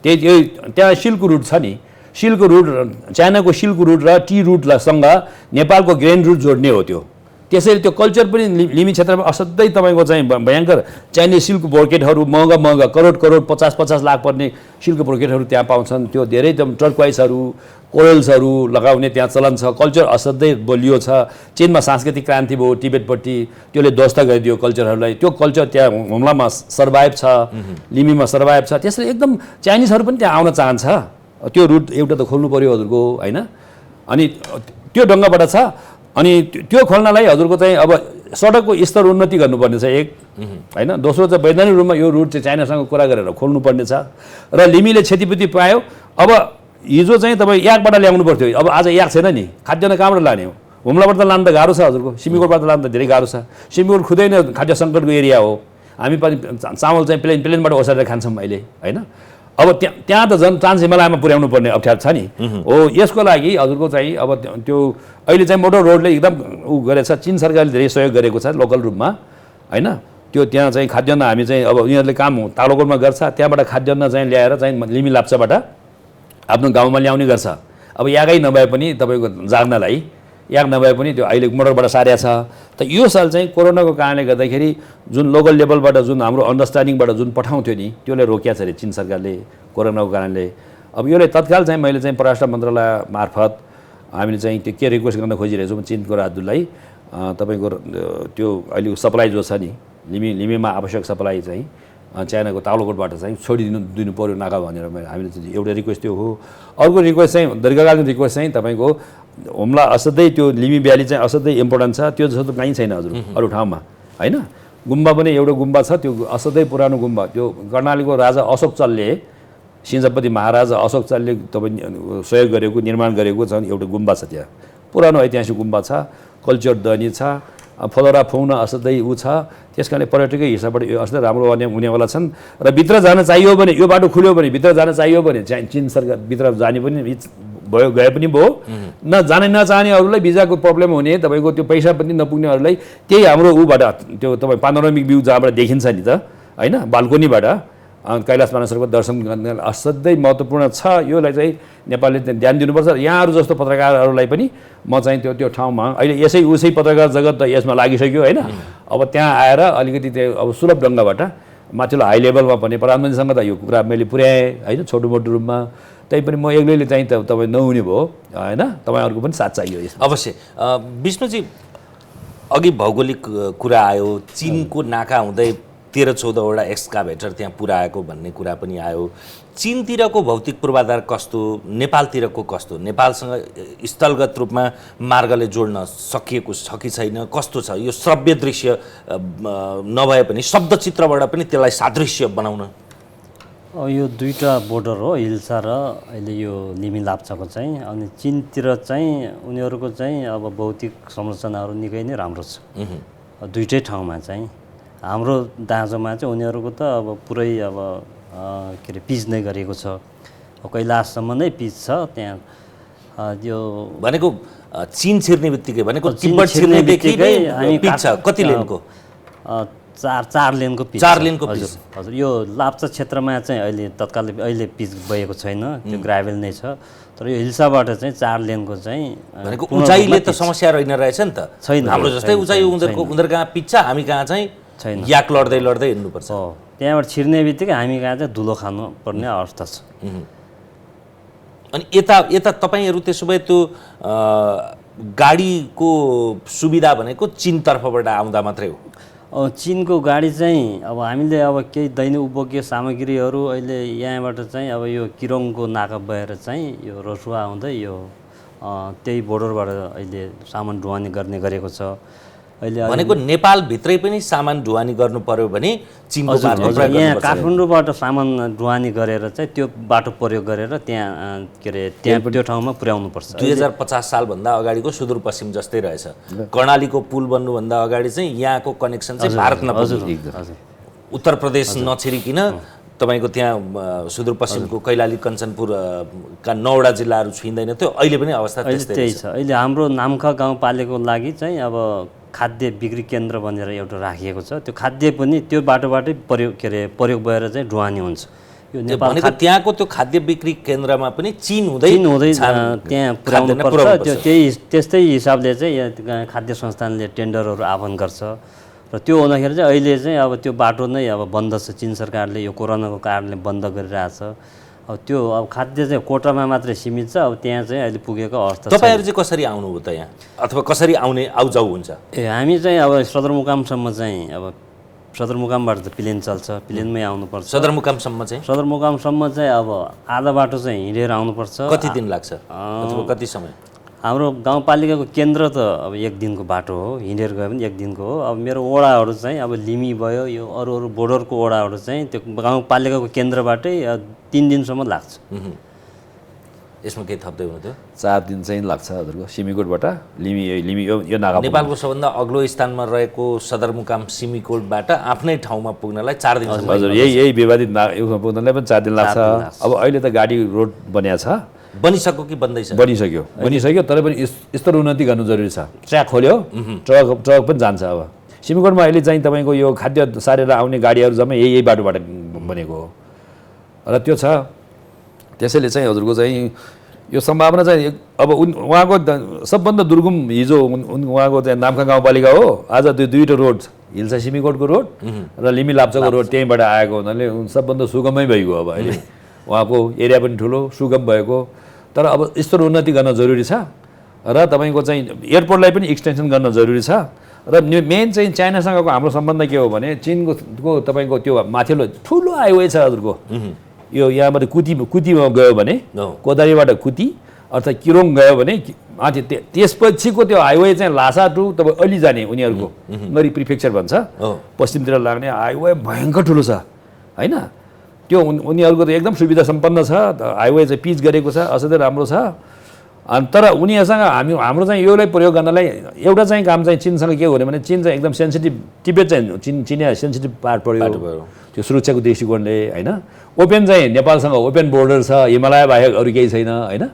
त्यहाँ सिल्क रुट छ नि, सिल्क रुट चाइनाको सिल्क रुट र टी रुटसँग नेपालको ग्रेन रुट जोड्ने हो त्यो। त्यसैले त्यो कल्चर पनि लिमी क्षेत्रमा असाध्यै तपाईँको चाहिँ भयङ्कर चाइनिज सिल्क ब्रोकेटहरू महँगा करोड 50 लाख पर्ने सिल्क ब्रोकेटहरू त्यहाँ पाउँछन्। त्यो धेरै टर्क्वाइसहरू कोरल्सहरू लगाउने त्यहाँ चलन छ। कल्चर असाध्यै बलियो छ। चीनमा सांस्कृतिक क्रान्ति भयो टिबेटपट्टि, त्यसले ध्वस्त गरिदियो कल्चरहरूलाई। त्यो कल्चर त्यहाँ हुम्लामा सर्भाइभ छ, लिमीमा सर्भाइभ छ। त्यसले एकदम चाइनिजहरू पनि त्यहाँ आउन चाहन्छ। त्यो रुट एउटा त खोल्नु पऱ्यो हजुरको, होइन? अनि त्यो ढङ्गबाट छ। अनि त्यो खोल्नलाई हजुरको चाहिँ अब सडकको स्तर उन्नति गर्नुपर्ने छ एक, होइन? दोस्रो चाहिँ वैधानिक रूपमा यो रुट चाहिँ चाइनासँग कुरा गरेर खोल्नुपर्ने छ। र लिमीले क्षतिपूर्ति पायो। अब हिजो चाहिँ तपाईँ याकबाट ल्याउनु पर्थ्यो, अब आज याक छैन नि, खाद्यान्न कहाँबाट लाने हो? हुम्लाबाट त लानु त गाह्रो छ हजुरको, सिमीकोटबाट त लानु त धेरै गाह्रो छ। सिमीकोट खुदै नै खाद्य सङ्कटको एरिया हो। हामी पनि चामल चाहिँ प्लेनबाट ओसारेर खान्छौँ अहिले, होइन? अब त्यहाँ त झन् ट्रान्स हिमालयमा पुर्याउनु पर्ने अप्ठ्यारो छ नि। हो, यसको लागि हजुरको चाहिँ अब त्यो अहिले चाहिँ मोटर रोडले एकदम गरेछ। चीन सरकारले धेरै सहयोग गरेको छ लोकल रूपमा, होइन? त्यो त्यहाँ चाहिँ खाद्यान्न हामी चाहिँ अब उनीहरूले काम तालोकोटमा गर्छ, त्यहाँबाट खाद्यान्न चाहिँ ल्याएर चाहिँ लिमी लाप्चाबाट आफ्नो गाउँमा ल्याउने गर्छ। अब याकै नभए पनि तपाईँको जाग्नलाई याक नभए पनि त्यो अहिले मोटरबाट सार्या छ। त यो साल चाहिँ कोरोनाको कारणले गर्दाखेरि जुन लोकल लेभलबाट जुन हाम्रो अन्डरस्ट्यान्डिङबाट जुन पठाउँथ्यो नि, त्यसले रोकिया छ अरे चीन सरकारले कोरोनाको कारणले। अब यसले तत्काल चाहिँ मैले चाहिँ परराष्ट्र मन्त्रालय मार्फत हामीले चाहिँ त्यो के रिक्वेस्ट गर्न खोजिरहेछौँ चीनको राजदूतलाई, तपाईँको त्यो अहिले सप्लाई जो छ नि लिमीमा आवश्यक सप्लाई चाहिँ चाइनाको तालोकोटबाट चाहिँ दिनु पऱ्यो नाका भनेर हामीले चाहिँ एउटा रिक्वेस्ट त्यो हो। अर्को रिक्वेस्ट चाहिँ दीर्घकालीन रिक्वेस्ट चाहिँ तपाईँको हुम्ला असाध्यै त्यो लिमी भ्याली चाहिँ असाध्यै इम्पोर्टेन्ट छ। त्यो जस्तो कहीँ छैन हजुर अरू ठाउँमा, होइन? गुम्बा पनि एउटा गुम्बा छ, त्यो असाध्यै पुरानो गुम्बा। त्यो कर्णालीको राजा अशोक चलले, सिंहपति महाराजा अशोक चलले तपाईँ सहयोग गरेको निर्माण गरेको छ एउटा गुम्बा छ त्यहाँ, पुरानो ऐतिहासिक गुम्बा छ। कल्चर धनी छ, फलरा फुङ्न असाध्यै ऊ छ। त्यस कारणले पर्यटकै हिसाबबाट यो असाध्यै राम्रो हुनेवाला छन्। र भित्र जान चाहियो भने, यो बाटो खुल्यो भने भित्र जान चाहियो भने चीन सरकार भित्र जाने पनि भयो, गए पनि भयो। जाने नचाहनेहरूलाई भिजाको प्रब्लम हुने, तपाईँको त्यो पैसा पनि नपुग्नेहरूलाई त्यही हाम्रो ऊबाट त्यो तपाईँ पानोरामिक भ्यू जहाँबाट देखिन्छ नि त, होइन? बाल्कोनीबाट कैलाश मानसरोवर दर्शन गर्न असाध्यै महत्त्वपूर्ण छ। योलाई चाहिँ नेपालले ध्यान दिनुपर्छ। यहाँहरू जस्तो पत्रकारहरूलाई पनि म चाहिँ त्यो ठाउँमा अहिले यसै उसै पत्रकार जगत त यसमा लागिसक्यो, होइन? अब त्यहाँ आएर अलिकति त्यो अब सुलभ ढङ्गबाट माथिल्लो हाई लेभलमा पनि प्रधानमन्त्रीसँग त यो कुरा मैले पुर्याएँ, होइन? छोटो मोटो रूपमा। तैपनि म एक्लैले चाहिँ तपाईँ नहुने भयो, होइन? तपाईँहरूको पनि साथ चाहियो यसमा। अवश्य। विष्णुजी, अघि भौगोलिक कुरा आयो, चीनको नाका हुँदै 13-14वटा एक्सकाभेटर त्यहाँ पुऱ्याएको भन्ने कुरा पनि आयो। चीनतिरको भौतिक पूर्वाधार कस्तो, नेपालतिरको कस्तो? नेपालसँग स्थलगत रूपमा मार्गले जोड्न सकिएको छ कि छैन, कस्तो छ? यो श्रव्य दृश्य नभए पनि शब्दचित्रबाट पनि त्यसलाई सादृश्य बनाउन। यो दुईवटा बोर्डर हो, हिल्सा र अहिले यो लिमी लाप्चाको चाहिँ। अनि चीनतिर चाहिँ उनीहरूको चाहिँ अब भौतिक संरचनाहरू निकै नै राम्रो छ दुईटै ठाउँमा चाहिँ। हाम्रो दाँजोमा चाहिँ उनीहरूको त अब पुरै अब के अरे पिच नै गरेको छ, कैलाशसम्म नै पिच छ त्यहाँ। यो भनेको चीन छिर्ने बित्तिकै, भनेको तिब्बत छिर्ने बित्तिकै पिच छ। कति लेनको? चार लेनको पिच। 4 लेनको पिच। हजुर। यो लाप्चा क्षेत्रमा चाहिँ अहिले तत्काल अहिले पिच भएको छैन, त्यो ग्राभेल नै छ। तर यो हिल्साबाट चाहिँ 4 लेनको चाहिँ भनेको उचाइले त समस्या रहेन रहेछ नि त। छैन, हाम्रो जस्तै उचाइ उनीहरूको कहाँ पिच छ, हामी कहाँ चाहिँ छैन। याक लड्दै लड्दै हिँड्नुपर्छ। त्यहाँबाट छिर्ने बित्तिकै हामी कहाँ चाहिँ धुलो खानु पर्ने अवस्था छ। अनि यता तपाईँहरू त्यसो भए त्यो गाडीको सुविधा भनेको चीनतर्फबाट आउँदा मात्रै हो? चीनको गाडी चाहिँ अब हामीले अब केही दैनिक उपभोग्य सामग्रीहरू अहिले यहाँबाट चाहिँ अब यो किरोङको नाका भएर चाहिँ यो रसुवा आउँदै यो त्यही बोर्डरबाट अहिले सामान ढुवानी गर्ने गरेको छ। अहिले भनेको नेपालभित्रै पनि सामान ढुवानी गर्नु पर्यो भने चीनको बाटो प्रयोग गर्नुपर्छ। यहाँ काठमाडौँबाट सामान ढुवानी गरेर चाहिँ त्यो बाटो प्रयोग गरेर त्यहाँ के अरे त्यहाँ त्यो ठाउँमा पुर्याउनुपर्छ। 2050 सालभन्दा अगाडिको सुदूरपश्चिम जस्तै रहेछ। कर्णालीको पुल बन्नुभन्दा अगाडि चाहिँ यहाँको कनेक्सन चाहिँ भारतमा उत्तर प्रदेश नछिरिकन तपाईँको त्यहाँ सुदूरपश्चिमको कैलाली कञ्चनपुरका 9वटा जिल्लाहरू छुइँदैन थियो। अहिले पनि अवस्था त्यस्तै छ। अहिले हाम्रो नाम्खा गाउँपालिकाको लागि चाहिँ अब खाद्य बिक्री केन्द्र भनेर एउटा राखिएको छ। त्यो खाद्य पनि त्यो बाटोबाटै प्रयोग भएर चाहिँ ढुवानी हुन्छ। यो नेपाल त्यहाँको त्यो खाद्य बिक्री केन्द्रमा पनि चिन हुँदै त्यहाँ पुर्याउनु पर्छ। त्यो त्यस्तै हिसाबले चाहिँ खाद्य संस्थानले टेन्डरहरू आह्वान गर्छ र त्यो हुँदाखेरि चाहिँ अहिले चाहिँ अब त्यो बाटो नै अब बन्द छ। चीन सरकारले यो कोरोनाको कारणले बन्द गरिरहेछ। अब त्यो अब खाद्य चाहिँ कोटामा मात्रै सीमित छ। अब त्यहाँ चाहिँ अहिले पुगेको अवस्था छ। तपाईहरु चाहिँ कसरी आउनुभयो त यहाँ अथवा कसरी आउने आउजाउ हुन्छ? हामी चाहिँ अब सदरमुकामसम्म चाहिँ अब सदरमुकामबाट त प्लेन चल्छ, प्लेनमै आउनुपर्छ। सदरमुकामसम्म चाहिँ अब आधा बाटो चाहिँ हिँडेर आउनुपर्छ। कति दिन लाग्छ अथवा कति समय? हाम्रो गाउँपालिकाको केन्द्र त अब एक दिनको बाटो हो, हिँडेर गयो भने एक दिनको हो। अब मेरो वडाहरू चाहिँ अब लिमी भयो, यो अरू बोर्डरको वडाहरू चाहिँ त्यो गाउँपालिकाको केन्द्रबाटै 3 दिनसम्म लाग्छ। यसमा केही थप्दै हुनु थियो? 4 दिन चाहिँ लाग्छ हजुरको सिमीकोटबाट लिमी यो नागा। नेपालको सबभन्दा अग्लो स्थानमा रहेको सदरमुकाम सिमीकोटबाट आफ्नै ठाउँमा पुग्नलाई 4 दिनसम्म। हजुर यही विवादित नागामा पुग्नलाई पनि 4 दिन लाग्छ। अब अहिले त गाडी रोड बनिया छ, बनिसक्यो कि बन्दैछ? बनिसक्यो तर पनि स्तर उन्नति गर्नु जरुरी छ। ट्र्याक खोल्यो, ट्रक पनि जान्छ। अब सिमीकोटमा अहिले चाहिँ तपाईँको यो खाद्य सारेर आउने गाडीहरू जम्मै यही बाटोबाट बनेको हो र त्यो छ। त्यसैले चाहिँ हजुरको चाहिँ यो सम्भावना चाहिँ अब उहाँको सबभन्दा दुर्गम हिजो उहाँको चाहिँ नाम्खा गाउँपालिका हो। आज त्यो दुईवटा रोड, हिल्सा सिमीकोटको रोड र लिमी लाप्चाको रोड त्यहीँबाट आएको हुनाले सबभन्दा सुगमै भइगयो। अब अहिले उहाँको एरिया पनि ठुलो सुगम भएको। तर अब स्तर उन्नति गर्न जरुरी छ र तपाईँको चाहिँ एयरपोर्टलाई पनि एक्सटेन्सन गर्न जरुरी छ। र मेन चाहिँ चाइनासँगको हाम्रो सम्बन्ध के हो भने चिनको तपाईँको त्यो माथिल्लो ठुलो हाइवे छ हजुरको। यो यहाँबाट कुतीमा गयो भने कोदारीबाट कुती अर्थात् किरोङ गयो भने माथि त्यसपछिको त्यो हाइवे चाहिँ लासा टु तपाईँ अलि जाने उनीहरूको नरी प्रिफेक्चर भन्छ पश्चिमतिर लाग्ने हाइवे भयङ्कर ठुलो छ होइन। त्यो उनीहरूको त एकदम सुविधा सम्पन्न छ। हाइवे चाहिँ पिच गरेको छ, असाध्यै राम्रो छ। अनि तर उनीहरूसँग हाम्रो चाहिँ योलाई प्रयोग गर्नलाई एउटा चाहिँ काम चाहिँ चिनसँग के हो भने चिन चाहिँ एकदम सेन्सिटिभ, तिब्बत चाहिँ चिनिया सेन्सिटिभ पार्ट पऱ्यो त्यो सुरक्षाको दृष्टिकोणले होइन। ओपेन चाहिँ नेपालसँग ओपेन बोर्डर छ, हिमालय बाहेक अरू केही छैन होइन।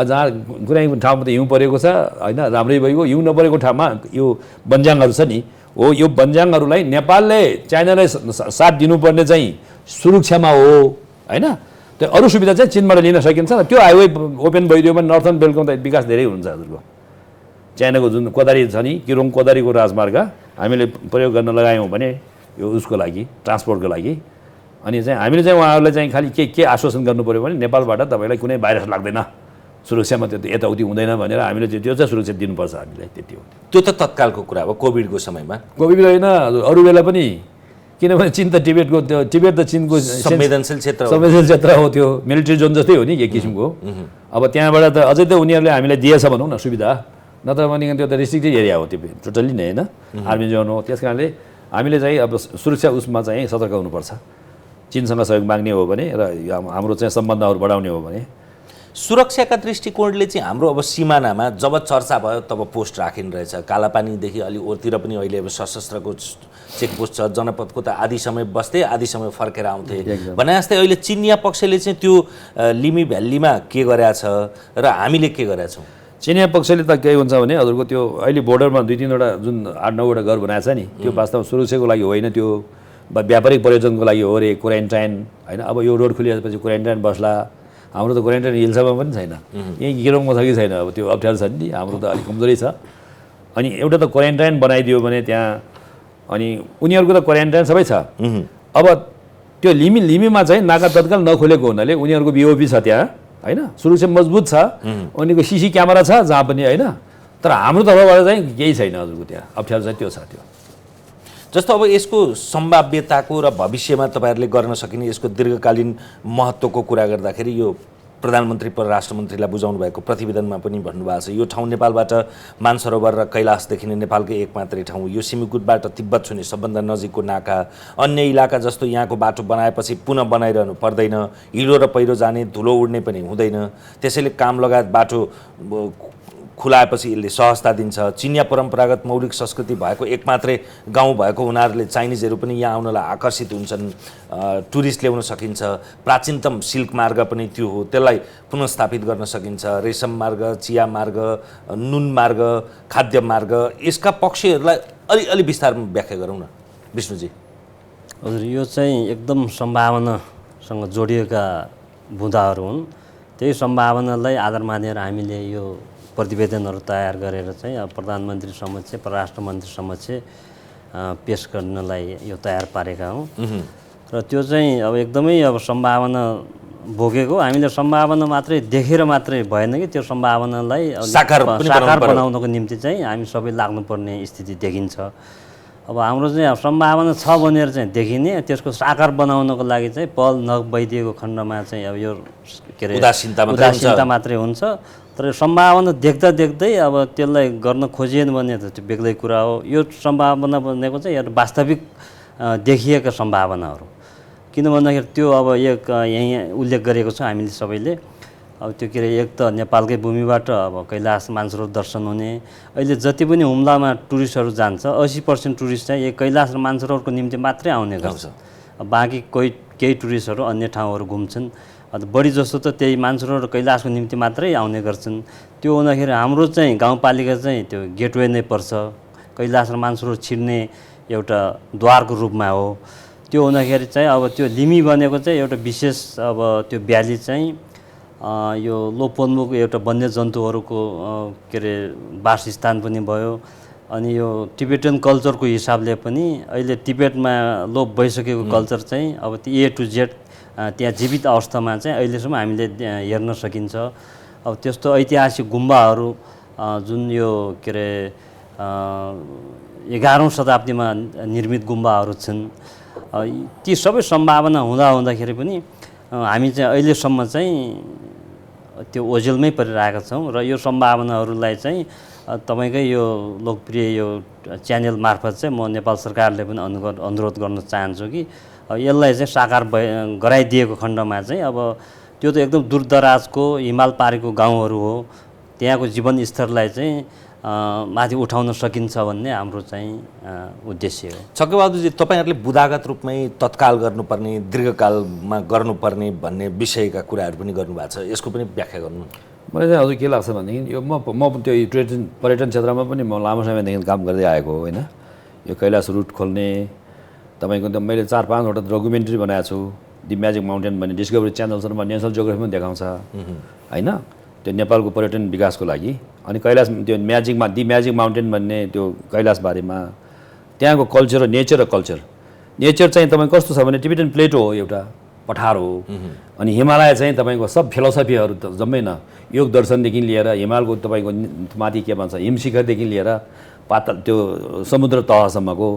जहाँ कुनै ठाउँमा त हिउँ परेको छ होइन, राम्रै भइगयो। हिउँ नपरेको ठाउँमा यो बन्जाङहरू छ नि हो, यो बन्जाङहरूलाई नेपालले चाइनालाई साथ दिनुपर्ने चाहिँ सुरक्षामा हो होइन। त्यो अरू सुविधा चाहिँ चिनबाट लिन सकिन्छ। त्यो हाइवे ओपेन भइदियो भने नर्थर्न बेल्टको त विकास धेरै हुन्छ हजुरको। चाइनाको जुन कोदारी छ नि किरोङ कोदारीको राजमार्ग हामीले प्रयोग गर्न लगायौँ भने यो उसको लागि ट्रान्सपोर्टको लागि। अनि चाहिँ हामीले चाहिँ उहाँहरूलाई चाहिँ खालि के आश्वासन गर्नु पऱ्यो भने नेपालबाट तपाईँलाई कुनै भाइरस लाग्दैन, सुरक्षामा त्यो यताउति हुँदैन भनेर हामीले त्यो चाहिँ सुरक्षा दिनुपर्छ हामीलाई। त्यति हो। त्यो त तत्कालको कुरा हो कोभिडको समयमा। कोभिड होइन अरू बेला पनि, किनभने चिन त टिबेट त चिनको संवेदनशील क्षेत्र हो। त्यो मिलिट्री जोन जस्तै हो नि एक किसिमको। अब त्यहाँबाट त अझै त उनीहरूले हामीलाई दिएछ भनौँ न सुविधा, नत्र भने त्यो त रिस्ट्रिक्टेड एरिया हो त्यो टोटल्ली नै होइन, आर्मी जोन हो। त्यस कारणले हामीले चाहिँ अब सुरक्षा उसमा चाहिँ सतर्क हुनुपर्छ। चिनसँग सहयोग माग्ने हो भने र हाम्रो चाहिँ सम्बन्धहरू बढाउने हो भने। सुरक्षाका दृष्टिकोणले चाहिँ हाम्रो अब सिमानामा जब चर्चा भयो तब पोस्ट राखिने रहेछ। कालापानीदेखि अलि ओरतिर पनि अहिले अब सशस्त्रको चेकपोस्ट छ। जनपदको त आधी समय बस्थे, आधी समय फर्केर आउँथे भने जस्तै अहिले चिनिया पक्षले चाहिँ त्यो लिमी भ्यालीमा के गरेछ र हामीले के गरेछौँ? चिनिया पक्षले त के हुन्छ भने हजुरको त्यो अहिले बोर्डरमा 2-3वटा जुन 8-9वटा घर बनाएको छ नि, त्यो वास्तवमा सुरक्षाको लागि होइन, त्यो व्यापारिक प्रयोजनको लागि हो रे। क्वारेन्टाइन होइन, अब यो रोड खुलिएपछि क्वारेन्टाइन बस्ला। हाम्रो त क्वारेन्टाइन हिल्सामा पनि छैन, यहीँ गिरोङमा छ कि छैन, अब त्यो अप्ठ्यारो छ नि, हाम्रो त अलिक कमजोरी छ। अनि एउटा त क्वारेन्टाइन बनाइदियो भने त्यहाँ, अनि उनीहरूको त क्वारेन्टाइन सबै छ। अब त्यो लिमीमा चाहिँ नाका तत्काल नखोलेको हुनाले उनीहरूको बिओपी छ त्यहाँ होइन, सुरक्षा मजबुत छ, उनीहरूको सिसी क्यामेरा छ जहाँ पनि होइन। तर हाम्रो तर्फबाट चाहिँ केही छैन हजुरको, त्यहाँ अप्ठ्यारो चाहिँ त्यो छ। त्यो जस्तो अब यसको सम्भाव्यताको र भविष्यमा तपाईँहरूले गर्न सकिने यसको दीर्घकालीन महत्त्वको कुरा गर्दाखेरि यो प्रधानमन्त्री परराष्ट्र मन्त्रीलाई बुझाउनु भएको प्रतिवेदनमा पनि भन्नुभएको छ यो ठाउँ नेपालबाट मानसरोवर र कैलाश देखिने नेपालकै एक मात्रै ठाउँ, यो सिमिकोटबाट तिब्बत छुने सबभन्दा नजिकको नाका, अन्य इलाका जस्तो यहाँको बाटो बनाएपछि पुनः बनाइरहनु पर्दैन, हिलो र पहिरो जाने धुलो उड्ने पनि हुँदैन, त्यसैले काम लगायत बाटो खुलाएपछि यसले सहजता दिन्छ। चिनिया परम्परागत मौलिक संस्कृति भएको एक मात्रै गाउँ भएको हुनाले चाइनिजहरू पनि यहाँ आउनलाई आकर्षित हुन्छन्, टुरिस्ट ल्याउन सकिन्छ। प्राचीनतम सिल्क मार्ग पनि त्यो हो, त्यसलाई पुनर्स्थापित गर्न सकिन्छ। रेशम मार्ग, चिया मार्ग, नुन मार्ग, खाद्य मार्ग, यसका पक्षहरूलाई अलि विस्तारमा व्याख्या गरौँ न विष्णुजी। हजुर, यो चाहिँ एकदम सम्भावनासँग जोडिएका बुँदाहरू हुन्। त्यही सम्भावनालाई आधार मानेर हामीले यो प्रतिवेदनहरू तयार गरेर चाहिँ अब प्रधानमन्त्री समक्ष, परराष्ट्र मन्त्री समक्ष पेश गर्नलाई यो तयार पारेका हौँ। र त्यो चाहिँ अब एकदमै अब सम्भावना बोकेको, हामीले सम्भावना मात्रै देखेर मात्रै भएन कि त्यो सम्भावनालाई साकार बनाउनको निम्ति चाहिँ हामी सबै लाग्नुपर्ने स्थिति देखिन्छ। अब हाम्रो चाहिँ सम्भावना छ भनेर चाहिँ देखिने, त्यसको साकार बनाउनको लागि चाहिँ पहल नभइदिएको खण्डमा चाहिँ अब यो के अरे उदासीनता मात्रै हुन्छ। तर सम्भावना देख्दा देख्दै अब त्यसलाई गर्न खोजिएन भने त त्यो बेग्लै कुरा हो। यो सम्भावना भनेको चाहिँ यो वास्तविक देखिएका सम्भावनाहरू, किन भन्दाखेरि त्यो अब एक यहीँ उल्लेख गरेको छ हामीले सबैले। अब त्यो के अरे एक त नेपालकै भूमिबाट अब कैलाश मानसरोवर दर्शन हुने, अहिले जति पनि हुम्लामा टुरिस्टहरू जान्छ 80% टुरिस्ट चाहिँ यो कैलाश र मानसरोवरको निम्ति मात्रै आउने गर्छ। बाँकी केही टुरिस्टहरू अन्य ठाउँहरू घुम्छन्, बढी जस्तो त त्यही मानसरोवर र कैलाशको निम्ति मात्रै आउने गर्छन्। त्यो हुँदाखेरि हाम्रो चाहिँ गाउँपालिका चाहिँ त्यो गेटवे नै पर्छ, कैलाश र मानसरोवर छिर्ने एउटा द्वारको रूपमा हो। त्यो हुँदाखेरि चाहिँ अब त्यो लिमी बनेको चाहिँ एउटा विशेष अब त्यो भ्याली चाहिँ यो लोपोन्मुख एउटा वन्यजन्तुहरूको के अरे वासस्थान पनि भयो। अनि यो टिबेटन कल्चरको हिसाबले पनि अहिले टिबेटमा लोप भइसकेको कल्चर चाहिँ अब A to Z त्यहाँ जीवित अवस्थामा चाहिँ अहिलेसम्म हामीले हेर्न सकिन्छ। अब त्यस्तो ऐतिहासिक गुम्बाहरू जुन यो के अरे 11औं शताब्दीमा निर्मित गुम्बाहरू छन्, ती सबै सम्भावना हुँदाखेरि पनि हामी चाहिँ अहिलेसम्म चाहिँ त्यो ओझेलमै परिरहेका छौँ। र यो सम्भावनाहरूलाई चाहिँ तपाईँकै यो लोकप्रिय यो च्यानल मार्फत चाहिँ म नेपाल सरकारले पनि अनुरोध गर्न चाहन्छु कि यसलाई चाहिँ साकार गराइदिएको खण्डमा चाहिँ अब त्यो त एकदम दूरदराजको हिमाल पारेको गाउँहरू हो, त्यहाँको जीवनस्तरलाई चाहिँ माथि उठाउन सकिन्छ भन्ने हाम्रो चाहिँ उद्देश्य हो। छक्कबहादुरजी, तपाईँहरूले बुदागत रूपमै तत्काल गर्नुपर्ने, दीर्घकालमा गर्नुपर्ने भन्ने विषयका कुराहरू पनि गर्नुभएको छ, यसको पनि व्याख्या गर्नु। मलाई चाहिँ हजुर के लाग्छ भनेदेखि यो म त्यो पर्यटन क्षेत्रमा पनि म लामो समयदेखि काम गर्दै आएको हो होइन। यो कैलाश रुट खोल्ने तपाईँको त मैले 4-5वटा डकुमेन्ट्री बनाएको छु। दि म्याजिक माउन्टेन भन्ने डिस्कभरी च्यानल्सहरूमा नेसनल जियोग्राफी पनि देखाउँछ होइन, त्यो नेपालको पर्यटन विकासको लागि। अनि कैलाश त्यो दि म्याजिक माउन्टेन भन्ने त्यो कैलाशबारेमा त्यहाँको कल्चर र नेचर चाहिँ तपाईँको कस्तो छ भने टिबेटन प्लेटो हो, एउटा पठार हो। अनि हिमालय चाहिँ तपाईँको सब फिलोसफीहरू त जम्मै न, योग दर्शनदेखि लिएर हिमालको तपाईँको माथि के भन्छ हिमशिखरदेखि लिएर पातल त्यो समुद्र तहसम्मको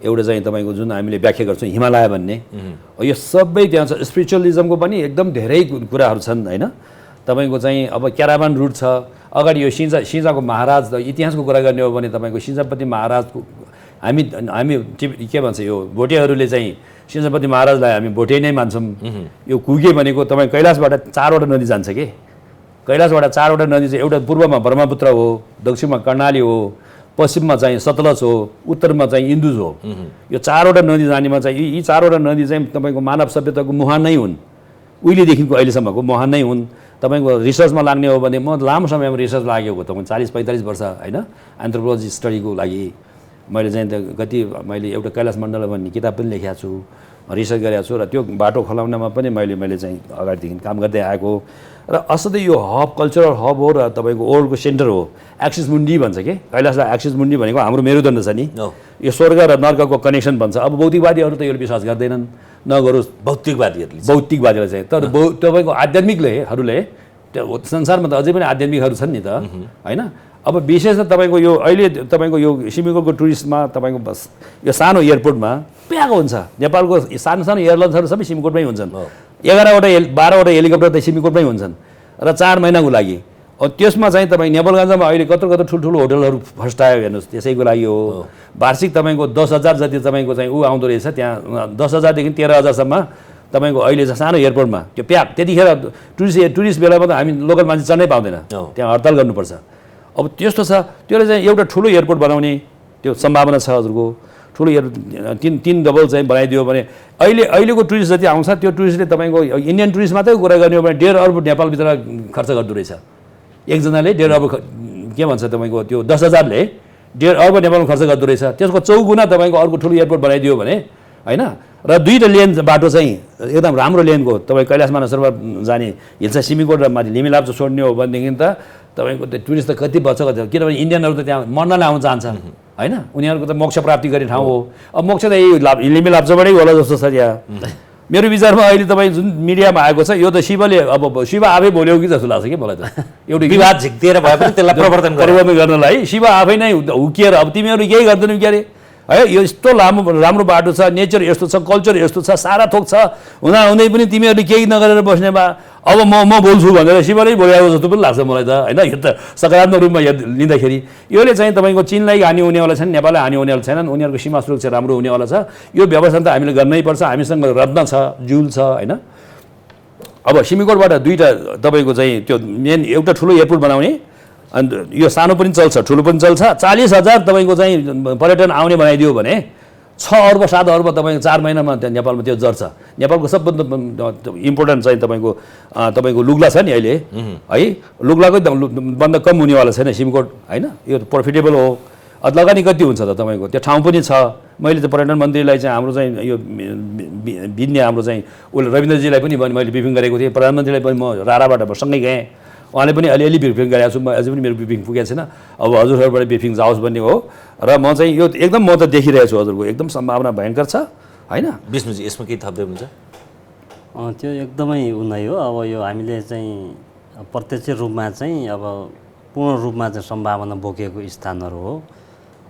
एउटा चाहिँ तपाईँको जुन हामीले व्याख्या गर्छौँ हिमालय भन्ने, यो सबै त्यहाँ छ। स्पिरिचुअलिजमको पनि एकदम धेरै कुराहरू छन् होइन। तपाईँको चाहिँ अब क्याराभान रुट छ, अगाडि यो सिंजाको महाराज इतिहासको कुरा गर्ने हो भने तपाईँको सिंजापति महाराजको हामी के भन्छ यो भोटेहरूले चाहिँ सिंजापति महाराजलाई हामी भोटे नै मान्छौँ। यो कुगे भनेको तपाईँ कैलाशबाट 4वटा नदी जान्छ कि, कैलाशबाट 4वटा नदी चाहिँ एउटा पूर्वमा ब्रह्मपुत्र हो, दक्षिणमा कर्णाली हो, पश्चिममा चाहिँ सतलज हो, उत्तरमा चाहिँ इन्दुज हो। यो 4वटा नदी जानेमा चाहिँ यी 4वटा नदी चाहिँ तपाईँको मानव सभ्यताको मुहान नै हुन्, उहिलेदेखिको अहिलेसम्मको मुहान नै हुन्। तपाईँको रिसर्चमा लाग्ने हो भने म लामो समयमा रिसर्च लागेको तपाईँको 40-45 वर्ष होइन, एन्थ्रोपोलोजी स्टडीको लागि मैले चाहिँ मैले एउटा कैलाश मण्डल भन्ने किताब पनि लेखेको छु, रिसर्च गरेको छु। र त्यो बाटो खोलाउनमा पनि मैले चाहिँ अगाडिदेखि काम गर्दै आएको। र असाध्यै यो हब कल्चरल हब हो र तपाईँको वर्ल्डको सेन्टर हो। एक्सिस मुन्डी भन्छ कि कैलाशलाई, एक्सिस मुन्डी भनेको हाम्रो मेरुदण्ड छ नि, यो स्वर्ग र नर्कको कनेक्सन भन्छ। अब भौतिकवादीहरू त यो विश्वास गर्दैनन्, नगरोस् भौतिकवादीहरूले चाहिँ। तर तपाईँको आध्यात्मिकहरूले त्यो संसारमा त अझै पनि आध्यात्मिकहरू छन् नि त होइन। अब विशेष त तपाईँको यो अहिले तपाईँको यो सिमिकोटको टुरिस्टमा तपाईँको बस यो सानो एयरपोर्टमा प्याएको हुन्छ। नेपालको सानो एयरलाइन्सहरू सबै सिमिकोटमै हुन्छन्, 11-12वटा हेलिकप्टर त सिमिकोटमै हुन्छन् र 4 महिनाको लागि। त्यसमा चाहिँ तपाईँ नेपालगञ्जमा अहिले कत्रो ठुल्ठुलो होटलहरू फस्टायो हेर्नुहोस्, त्यसैको लागि हो। वार्षिक तपाईँको 10,000 जति तपाईँको चाहिँ आउँदो रहेछ त्यहाँ, 10,000देखि 13,000सम्म तपाईँको अहिले सानो एयरपोर्टमा त्यो प्याक। त्यतिखेर टुरिस्ट बेलामा त हामी लोकल मान्छे चढ्नै पाउँदैन, त्यहाँ हडताल गर्नुपर्छ। अब त्यस्तो छ त्यसले चाहिँ एउटा ठुलो एयरपोर्ट बनाउने त्यो सम्भावना छ हजुरको ठुलो तीन डबल चाहिँ बनाइदियो भने अहिलेको टुरिस्ट जति आउँछ त्यो टुरिस्टले तपाईँको इन्डियन टुरिस्ट मात्रै कुरा गर्ने हो भने 1.5 अर्ब नेपालभित्र खर्च गर्दो रहेछ एकजनाले 1.5 अर्ब के भन्छ तपाईँको त्यो 10,000ले 1.5 अर्ब नेपालमा खर्च गर्दो रहेछ त्यसको 4 गुणा तपाईँको अर्को ठुलो एयरपोर्ट बनाइदियो भने होइन र 2टा लेन बाटो चाहिँ एकदम राम्रो लेनको तपाईँ कैलाश मानसरोवर जाने हिल्सा सिमीकोट र माथि लिमी लाप्चो छोड्ने हो भनेदेखि त तपाईँको त्यो टुरिस्ट त कति बच्छ कति किनभने इन्डियनहरू त त्यहाँ मर्नलाई आउन चाहन्छ होइन उनीहरूको त मोक्ष प्राप्ति गर्ने ठाउँ हो अब मोक्ष त यही लिमी लाप्चोबाटै होला जस्तो छ यहाँ मेरो विचारमा अहिले तपाईँ जुन मिडियामा आएको छ यो त शिवले अब शिव आफै बोल्यो कि जस्तो लाग्छ कि मलाई त एउटा विवाद झिक्दिएर भए पनि त्यसलाई परिवर्तन गर्नलाई शिव आफै नै हुकिएर अब तिमीहरू केही गर्दैनौ के अरे है यो यस्तो राम्रो बाटो छ नेचर यस्तो छ कल्चर यस्तो छ सारा थोक छ हुँदै पनि तिमीहरूले केही नगरेर बस्ने बा अब म बोल्छु भनेर शिवले बोलेको जस्तो पनि लाग्छ मलाई त होइन यो त सकारात्मक रूपमा लिँदाखेरि योले चाहिँ तपाईँको चिनलाई हानि हुनेवाला छैन नेपाललाई हानि हुनेवाला छैनन् उनीहरूको सीमा सुरक्षा राम्रो हुनेवाला छ यो व्यवस्था त हामीले गर्नै पर्छ हामीसँग रत्न छ जुल छ होइन अब सिमीकोटबाट 2टा तपाईँको चाहिँ त्यो मेन एउटा ठुलो एयरपोर्ट बनाउने अनि यो सानो पनि चल्छ ठुलो पनि चल्छ 40,000 तपाईँको चाहिँ पर्यटन आउने बनाइदियो भने 6 अर्ब 7 अर्ब तपाईँको 4 महिनामा त्यहाँ नेपालमा त्यो जर्छ नेपालको सबभन्दा इम्पोर्टेन्ट चाहिँ तपाईँको लुग्ला छ नि अहिले है लुग्लाकै भन्दा कम हुनेवाला छैन सिमकोट होइन यो प्रफिटेबल हो लगानी कति हुन्छ त तपाईँको त्यो ठाउँ पनि छ मैले त पर्यटन मन्त्रीलाई चाहिँ हाम्रो चाहिँ यो बिन्ने हाम्रो चाहिँ उसले रविन्द्रजीलाई पनि मैले ब्रिफिङ गरेको थिएँ प्रधानमन्त्रीलाई पनि म राराबाट सँगै गएँ उहाँले पनि अलिअलि ब्रिफिङ गरेको छु म अझै पनि मेरो ब्रिफिङ पुगेको छैन अब हजुरहरूबाट ब्रिफिङ जाओस् भन्ने हो र म चाहिँ यो एकदम म त देखिरहेको छु हजुरको एकदम सम्भावना भयङ्कर छ होइन विष्णुजी यसमा केही थप्दै हुन्छ त्यो एकदमै नै हो अब यो हामीले चाहिँ प्रत्यक्ष रूपमा चाहिँ अब पूर्ण रूपमा चाहिँ सम्भावना बोकेको स्थानहरू हो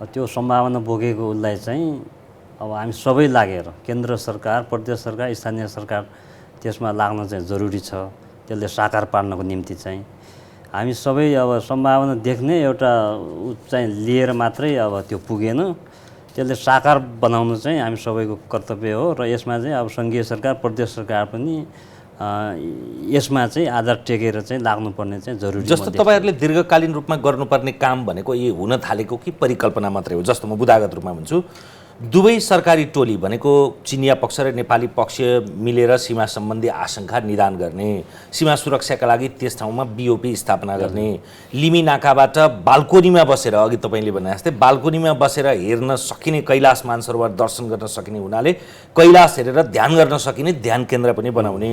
त्यो सम्भावना बोकेको उसलाई चाहिँ अब हामी सबै लागेर केन्द्र सरकार प्रदेश सरकार स्थानीय सरकार त्यसमा लाग्न चाहिँ जरुरी छ त्यसले साकार पार्नको निम्ति चाहिँ हामी सबै अब सम्भावना देख्ने एउटा चाहिँ लिएर मात्रै अब त्यो पुगेन त्यसले साकार बनाउनु चाहिँ हामी सबैको कर्तव्य हो र यसमा चाहिँ अब सङ्घीय सरकार प्रदेश सरकार पनि यसमा चाहिँ आधार टेकेर चाहिँ लाग्नुपर्ने चाहिँ जरुरी जस्तो तपाईँहरूले दीर्घकालीन रूपमा गर्नुपर्ने काम भनेको यी हुन थालेको कि परिकल्पना मात्रै हो जस्तो म बुदागत रूपमा भन्छु दुवै सरकारी टोली भनेको चिनिया पक्ष र नेपाली पक्ष मिलेर सीमा सम्बन्धी आशंका निदान गर्ने सीमा सुरक्षाका लागि त्यस ठाउँमा बिओपी स्थापना गर्ने लिमी नाकाबाट बाल्कोनीमा बसेर अघि तपाईँले भने जस्तै बाल्कोनीमा बसेर हेर्न सकिने कैलाश मानसरोवर दर्शन गर्न सकिने हुनाले कैलाश हेरेर ध्यान गर्न सकिने ध्यान केन्द्र पनि बनाउने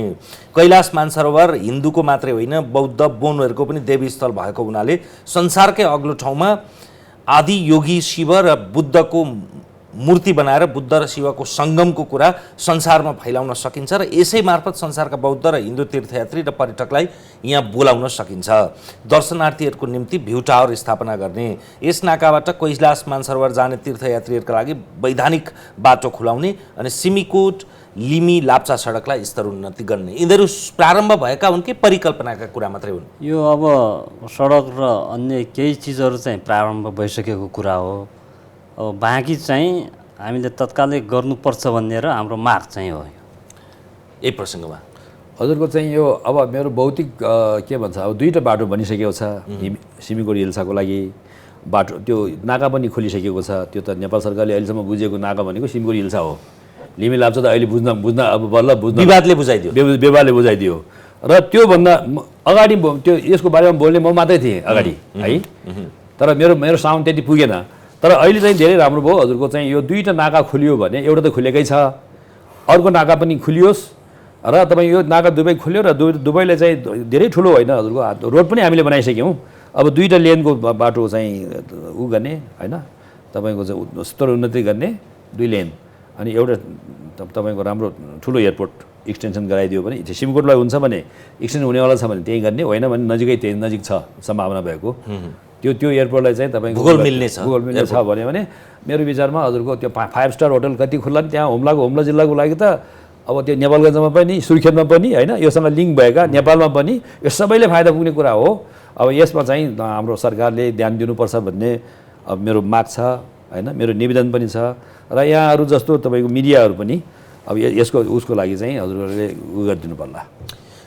कैलाश मानसरोवर हिन्दूको मात्रै होइन बौद्ध बोनहरूको पनि देवीस्थल भएको हुनाले संसारकै अग्लो ठाउँमा आदि योगी शिव र बुद्धको मूर्ति बनाएर बुद्ध र शिवको सङ्गमको कुरा संसारमा फैलाउन सकिन्छ र यसै मार्फत संसारका बौद्ध र हिन्दू तीर्थयात्री र पर्यटकलाई यहाँ बोलाउन सकिन्छ दर्शनार्थीहरूको निम्ति भ्यू टावर स्थापना गर्ने यस नाकाबाट कैलाश मानसरोवर जाने तीर्थयात्रीहरूका लागि वैधानिक बाटो खुलाउने अनि सिमीकोट लिमी लाप्चा सडकलाई स्तरोन्नति गर्ने यिनीहरू प्रारम्भ भएका हुन् कि परिकल्पनाका कुरा मात्रै हुन् यो अब सडक र अन्य केही चिजहरू चाहिँ प्रारम्भ भइसकेको कुरा हो अब बाँकी चाहिँ हामीले तत्कालै गर्नुपर्छ भन्ने र हाम्रो माग चाहिँ हो यही प्रसङ्गमा हजुरको चाहिँ यो अब मेरो भौतिक के भन्छ अब 2टा बाटो बनिसकेको छ सिमीकोट हिल्साको लागि बाटो त्यो नाका पनि खोलिसकेको छ त्यो त नेपाल सरकारले अहिलेसम्म बुझेको नाका भनेको सिमीकोट हिल्सा हो लिमी लाप्चा त अहिले बुझ्न अब बल्ल बुझ्न विवादले बुझाइदियो र त्योभन्दा अगाडि त्यो यसको बारेमा बोल्ने म मात्रै थिएँ अगाडि है तर मेरो साउन्ड त्यति पुगेन तर अहिले चाहिँ धेरै राम्रो भयो हजुरको चाहिँ यो 2टा नाका खुलियो भने एउटा त खुलेकै छ अर्को नाका पनि खुलियोस् र तपाईँ यो नाका दुवै खुल्यो र दुवैले चाहिँ धेरै ठुलो होइन हजुरको रोड पनि हामीले बनाइसक्यौँ अब 2टा लेनको बाटो चाहिँ उ गर्ने होइन तपाईँको चाहिँ स्तरोन्नति गर्ने 2 लेन अनि एउटा तपाईँको राम्रो ठुलो एयरपोर्ट एक्सटेन्सन गराइदियो भने सिमकोटलाई हुन्छ भने एक्सटेन्सन हुनेवाला छ भने त्यही गर्ने होइन भने नजिकै त्यही नजिक छ सम्भावना भएको त्यो एयरपोर्टलाई चाहिँ तपाईँको भूगोल मिल्ने छ भने मेरो विचारमा हजुरको त्यो 5 स्टार होटल कति खुल्ला नि त्यहाँ हुम्ला जिल्लाको लागि त अब त्यो नेपालगञ्जमा पनि सुर्खेतमा पनि होइन योसँग लिङ्क भएका नेपालमा पनि यो सबैले फाइदा पुग्ने कुरा हो अब यसमा चाहिँ हाम्रो सरकारले ध्यान दिनुपर्छ भन्ने अब मेरो माग छ होइन मेरो निवेदन पनि छ र यहाँहरू जस्तो तपाईँको मिडियाहरू पनि अब यसको उसको लागि चाहिँ हजुरहरूले उ गरिदिनु पर्ला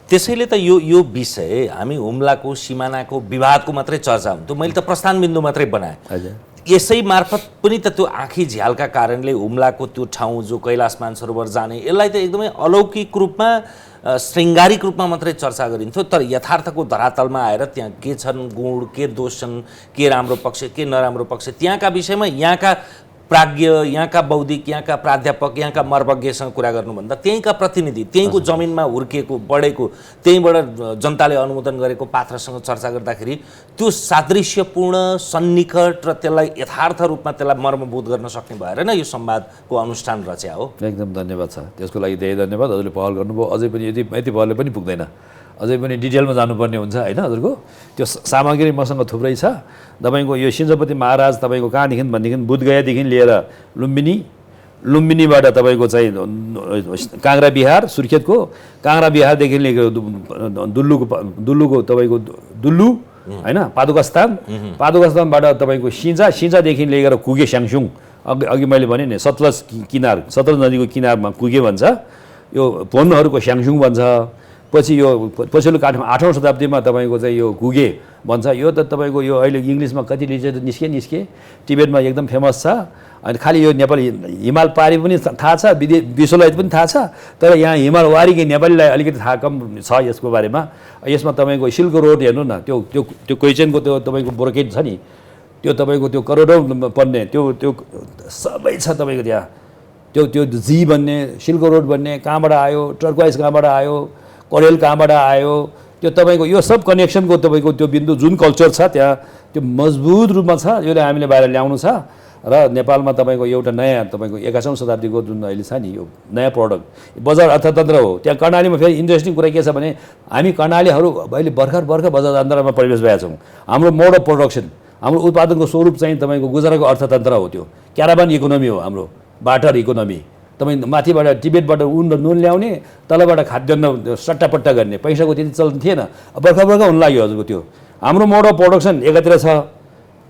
त्यसैले त यो विषय हामी हुम्लाको सिमानाको विवादको मात्रै चर्चा हुन्थ्यो। मैले त प्रस्थान बिन्दु मात्रै बनाएँ। यसै मार्फत पनि त त्यो आँखी झ्यालका कारणले हुम्लाको त्यो ठाउँ जो कैलाश मानसरोवर जाने यसलाई त एकदमै अलौकिक रूपमा श्रृङ्गारिक रूपमा मात्रै चर्चा गरिन्थ्यो। तर यथार्थको धरातलमा आएर त्यहाँ के छन् गुण, के दोष छन्, के राम्रो पक्ष, के नराम्रो पक्ष, त्यहाँका विषयमा यहाँका प्राज्ञ, यहाँका बौद्धिक, यहाँका प्राध्यापक, यहाँका मर्मज्ञसँग कुरा गर्नुभन्दा त्यहीँका प्रतिनिधि, त्यहीँको जमिनमा हुर्किएको बढेको, त्यहीँबाट जनताले अनुमोदन गरेको पात्रसँग चर्चा गर्दाखेरि त्यो सादृश्यपूर्ण, सन्निकट र त्यसलाई यथार्थ रूपमा त्यसलाई मर्मबोध गर्न सक्ने भएर नै यो संवादको अनुष्ठान रच्या हो। एकदम धन्यवाद छ, त्यसको लागि धेरै धन्यवाद। हजुरले पहल गर्नुभयो। अझै पनि यति पहलले पनि पुग्दैन, अझै पनि डिटेलमा जानुपर्ने हुन्छ होइन हजुरको। त्यो सामग्री मसँग थुप्रै छ। तपाईँको यो सिन्धुपति महाराज तपाईँको कहाँदेखि भनेदेखि बुधगयादेखि लिएर लुम्बिनीबाट तपाईँको चाहिँ काँक्रा बिहार, सुर्खेतको काँक्रा बिहारदेखि लिएर दुल्लुको तपाईँको दुल्लु होइन, पादुकास्थानबाट तपाईँको सिंजादेखि लिएर कुगे स्याङसुङ, अघि मैले भने नि सतलज नदीको किनारमा कुगे भन्छ, यो फोनहरूको स्याङसुङ भन्छ। पछि यो पछिल्लो 8औं शताब्दीमा तपाईँको चाहिँ यो गुगे भन्छ। यो त तपाईँको यो अहिले इङ्ग्लिसमा कति लिटरेचर निस्के टिबेटमा एकदम फेमस छ। अनि खालि यो नेपाली हिमाल पारी पनि थाहा छ, विश्वलाई पनि थाहा छ, तर यहाँ हिमाल वारीकै नेपालीलाई अलिकति थाहा कम छ यसको बारेमा। यसमा तपाईँको सिल्क रोड हेर्नु न, त्यो क्वेचनको त्यो तपाईँको ब्रोकेट छ नि, त्यो तपाईँको त्यो करोडौँ पर्ने त्यो सबै छ तपाईँको त्यहाँ। त्यो जी भन्ने, सिल्क रोड भन्ने कहाँबाट आयो, टर्क्वाइज कहाँबाट आयो, कोरेल कहाँबाट आयो, त्यो तपाईँको यो सब कनेक्सनको तपाईँको त्यो बिन्दु जुन कल्चर छ त्यहाँ त्यो मजबुत रूपमा छ। यसले हामीले बाहिर ल्याउनु छ र नेपालमा तपाईँको एउटा नयाँ तपाईँको 21औं शताब्दीको जुन अहिले छ नि यो नयाँ प्रडक्ट बजार अर्थतन्त्र हो। त्यहाँ कर्णालीमा फेरि इन्ट्रेस्टिङ कुरा के छ भने हामी कर्णालीहरू अहिले भर्खर बजार अन्तरमा प्रवेश भएका छौँ। हाम्रो मोड अफ प्रोडक्सन, हाम्रो उत्पादनको स्वरूप चाहिँ तपाईँको गुजरातको अर्थतन्त्र हो। त्यो क्याराभान इकोनोमी हो, हाम्रो बाटर इकोनोमी। तपाईँ माथिबाट टिबेटबाट उन र नुन ल्याउने, तलबाट खाद्यान्न सट्टापट्टा गर्ने, पैसाको त्यति चलन थिएन, भर्खर हुन लाग्यो हजुरको। त्यो हाम्रो मोड अफ प्रोडक्सन एकातिर छ,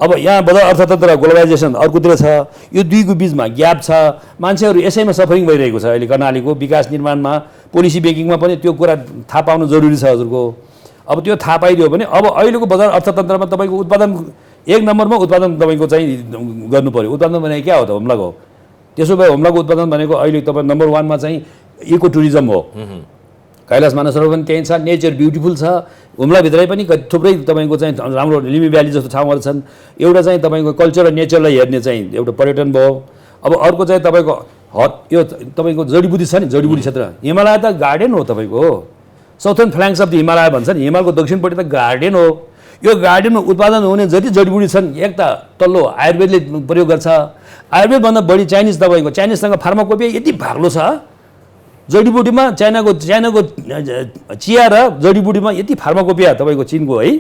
अब यहाँ बजार अर्थतन्त्र ग्लोबलाइजेसन अर्कोतिर छ। यो दुईको बिचमा ग्याप छ। मान्छेहरू यसैमा सफरिङ भइरहेको छ अहिले। कर्णालीको विकास निर्माणमा, पोलिसी मेकिङमा पनि त्यो कुरा थाहा पाउनु जरुरी छ हजुरको। अब त्यो थाहा पाइदियो भने अब अहिलेको बजार अर्थतन्त्रमा तपाईँको उत्पादन 1 नम्बरमा उत्पादन तपाईँको चाहिँ गर्नु पर्यो। उत्पादन भनेको क्या हो त? हुम्लाको। त्यसो भए हुम्लाको उत्पादन भनेको अहिले तपाईँ नम्बर 1 मा चाहिँ इको टुरिज्म हो। कैलाश मानसरोवर पनि त्यही छ, नेचर ब्युटिफुल छ। हुम्लाभित्रै पनि थुप्रै तपाईँको चाहिँ राम्रो लिम्बी भ्याली जस्तो ठाउँहरू छन्। एउटा चाहिँ तपाईँको कल्चर र नेचरलाई हेर्ने चाहिँ एउटा पर्यटन भयो। अब अर्को चाहिँ तपाईँको यो तपाईँको जडीबुटी छ नि, जडीबुटी क्षेत्र। हिमालय त गार्डन हो तपाईँको, साउथर्न फ्ल्याङ्क्स अफ द हिमालय भन्छ नि, हिमालको दक्षिणपट्टि त गार्डन हो। यो गार्डनमा उत्पादन हुने जति जडीबुटी छन्, एक त तल्लो आयुर्वेदले प्रयोग गर्छ। आयुर्वेदभन्दा बढी चाइनिजसँग फार्माकोपिया यति भाग्लो छ। जडीबुटीमा चाइनाको चिया र जडीबुटीमा यति फार्माकोपिया तपाईँको चिनको है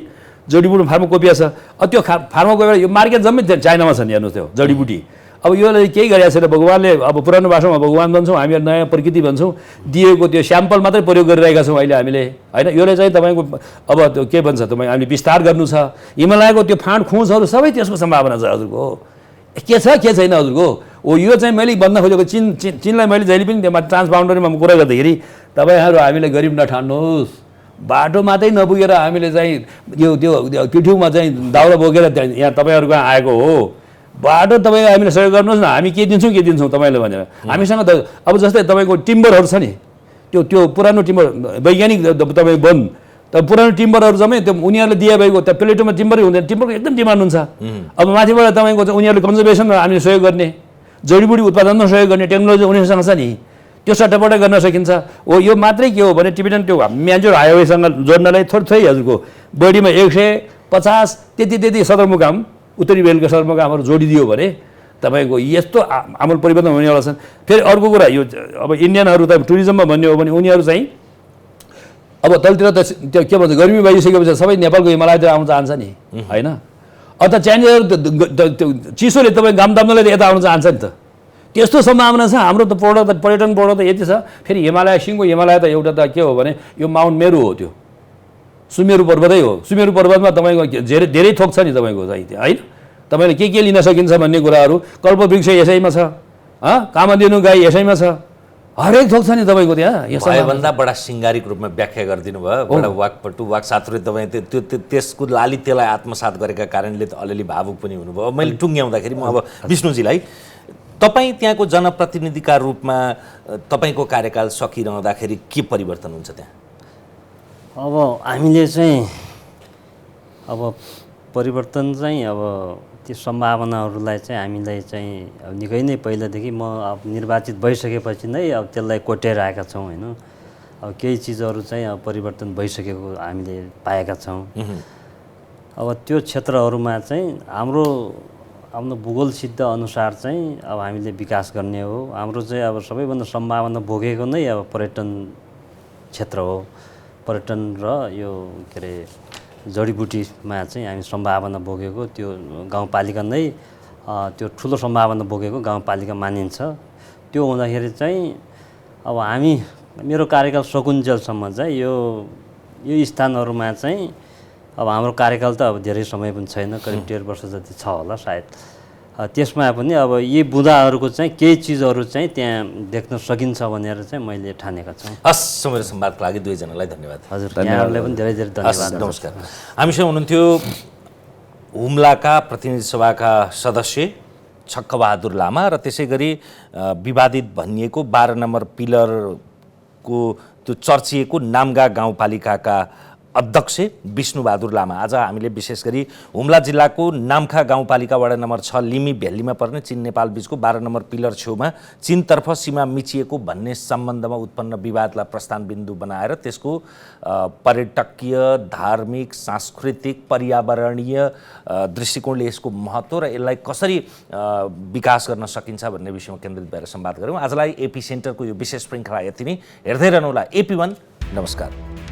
जडीबुटीमा फार्माकोपिया छ। त्यो फार्माकोपिया यो मार्केट जम्मै चाइनामा छ नि, हेर्नुहोस् त्यो जडीबुटी। अब योले केही गरेको छैन भगवान्ले। अब पुरानो भाषामा भगवान् भन्छौँ, हामीहरू नयाँ प्रकृति भन्छौँ। दिएको त्यो स्याम्पल मात्रै प्रयोग गरिरहेका छौँ अहिले हामीले होइन। योले चाहिँ तपाईँको अब त्यो के भन्छ तपाईँ, हामीले विस्तार गर्नु छ। हिमालयको त्यो फाँड खोजहरू सबै त्यसको सम्भावना छ हजुरको। के छ के छैन हजुरको। हो यो चाहिँ मैले भन्न खोजेको चिनलाई मैले जहिले पनि त्यो ट्रान्सबाउन्डरीमा कुरा गर्दाखेरि तपाईँहरू हामीले गरिब नठान्नुहोस्। बाटो मात्रै नपुगेर हामीले चाहिँ त्यो पिठ्युमा चाहिँ दाउरा बोकेर यहाँ तपाईँहरू कहाँ आएको हो। बाटो तपाईँको हामीले सहयोग गर्नुहोस् न, हामी के दिन्छौँ तपाईँले भनेर। हामीसँग त अब जस्तै तपाईँको टिम्बरहरू छ नि, त्यो पुरानो टिम्बर वैज्ञानिक तपाईँ वन त पुरानो टिम्बरहरू जम्मै त्यो उनीहरूले दिए भएको त्यो प्लेटोमा टिम्बरै हुँदैन। टिम्बरको एकदम डिमान्ड हुन्छ। अब माथिबाट तपाईँको चाहिँ उनीहरूले कन्जर्भेसनमा हामीले सहयोग गर्ने, जडीबुटी उत्पादनमा सहयोग गर्ने टेक्नोलोजी उनीहरूसँग छ नि, त्यो सट्टापट्ट गर्न सकिन्छ। हो यो मात्रै के हो भने टिबेटन त्यो म्यान्चोर हाइवेसँग जोड्नलाई थोरै हजुरको बढीमा 150 त्यति सदरमुकाम उत्तरी बेलका सदरमुकामहरू जोडिदियो भने तपाईँको यस्तो आमूल परिवर्तन हुनेवाला छन्। फेरि अर्को कुरा यो अब इन्डियनहरू त टुरिज्ममा भन्ने हो भने उनीहरू चाहिँ अब तलतिर त त्यो के भन्छ गर्मी भइसकेपछि सबै नेपालको हिमालयतिर आउन चाहन्छ नि होइन। अथवा चाइनिजहरू चिसोले तपाईँ घाम दाम्नलाई त यता आउन चाहन्छ नि त। त्यस्तो सम्भावना छ। हाम्रो त पर्यटन प्रोडक्ट त यति छ। फेरि हिमालय, सिङ्गो हिमालय त एउटा त के हो भने यो माउन्ट मेरू हो, त्यो सुमेरु पर्वतै हो। सुमेरु पर्वतमा तपाईँको धेरै थोक छ नि तपाईँको चाहिँ होइन। तपाईँले के लिन सकिन्छ भन्ने कुराहरू, कल्पवृक्ष यसैमा छ, कामधेनु गाई यसैमा छ, हरेक थोक छ नि तपाईँको त्यहाँ यो भएभन्दा बडा सिङ्गारिक रूपमा व्याख्या गरिदिनु भयो बडा वाकपटु वाकचातुर्य तपाईँ त्यसको लाली त्यसलाई आत्मसात गरेका कारणले त अलिअलि भावुक पनि हुनुभयो मैले टुङ्ग्याउँदाखेरि म अब विष्णुजीलाई तपाईँ त्यहाँको जनप्रतिनिधिका रूपमा तपाईँको कार्यकाल सकिरहँदाखेरि के परिवर्तन हुन्छ त्यहाँ? अब हामीले चाहिँ अब परिवर्तन चाहिँ अब त्यो सम्भावनाहरूलाई चाहिँ हामीलाई चाहिँ अब निकै नै पहिलादेखि म अब निर्वाचित भइसकेपछि नै अब त्यसलाई कोट्याएर आएका छौँ होइन। अब केही चिजहरू चाहिँ अब परिवर्तन भइसकेको हामीले पाएका छौँ। अब त्यो क्षेत्रहरूमा चाहिँ हाम्रो भूगोल सिद्ध अनुसार चाहिँ अब हामीले विकास गर्ने हो। हाम्रो चाहिँ अब सबैभन्दा सम्भावना भोगेको नै अब पर्यटन क्षेत्र हो। पर्यटन र यो के अरे जडीबुटीमा चाहिँ हामी सम्भावना भोगेको त्यो गाउँपालिका नै त्यो ठुलो सम्भावना भोगेको गाउँपालिका मानिन्छ। त्यो हुँदाखेरि चाहिँ अब हामी मेरो कार्यकाल सकुन्जेलसम्म चाहिँ यो स्थानहरूमा चाहिँ अब हाम्रो कार्यकाल त अब धेरै समय पनि छैन, करिब 1.5 वर्ष जति छ होला सायद। त्यसमा पनि अब यी बुँदाहरूको चाहिँ केही चिजहरू चाहिँ त्यहाँ देख्न सकिन्छ भनेर चाहिँ मैले ठानेका छु। हस्, मेरो संवादको लागि दुवैजनालाई धन्यवाद। हजुर, यहाँहरूलाई पनि धेरै धेरै धन्यवाद। नमस्कार। हामीसँग हुनुहुन्थ्यो हुम्लाका प्रतिनिधि सभाका सदस्य छक्कबहादुर लामा र त्यसै गरी विवादित भनिएको 12 नम्बर पिलरको त्यो चर्चिएको नामगा गाउँपालिकाका अध्यक्ष विष्णुबहादुर लामा। आज हामीले विशेष गरी हुम्ला जिल्लाको नाम्खा गाउँपालिका वडा नम्बर 6 लिमी भेल्लीमा पर्ने चीन नेपाल बीचको 12 नम्बर पिलर छेउमा चीनतर्फ सीमा मिचिएको भन्ने सम्बन्धमा उत्पन्न विवादलाई प्रस्थान बिन्दु बनाएर त्यसको पर्यटकीय, धार्मिक, सांस्कृतिक, पर्यावरणीय दृष्टिकोणले यसको महत्त्व र यसलाई कसरी विकास गर्न सकिन्छ भन्ने विषयमा केन्द्रित भएर संवाद गऱ्यौँ। आजलाई एपी सेन्टरको यो विशेष श्रृङ्खला यति नै। हेर्दै रहनुहोला AP1। नमस्कार।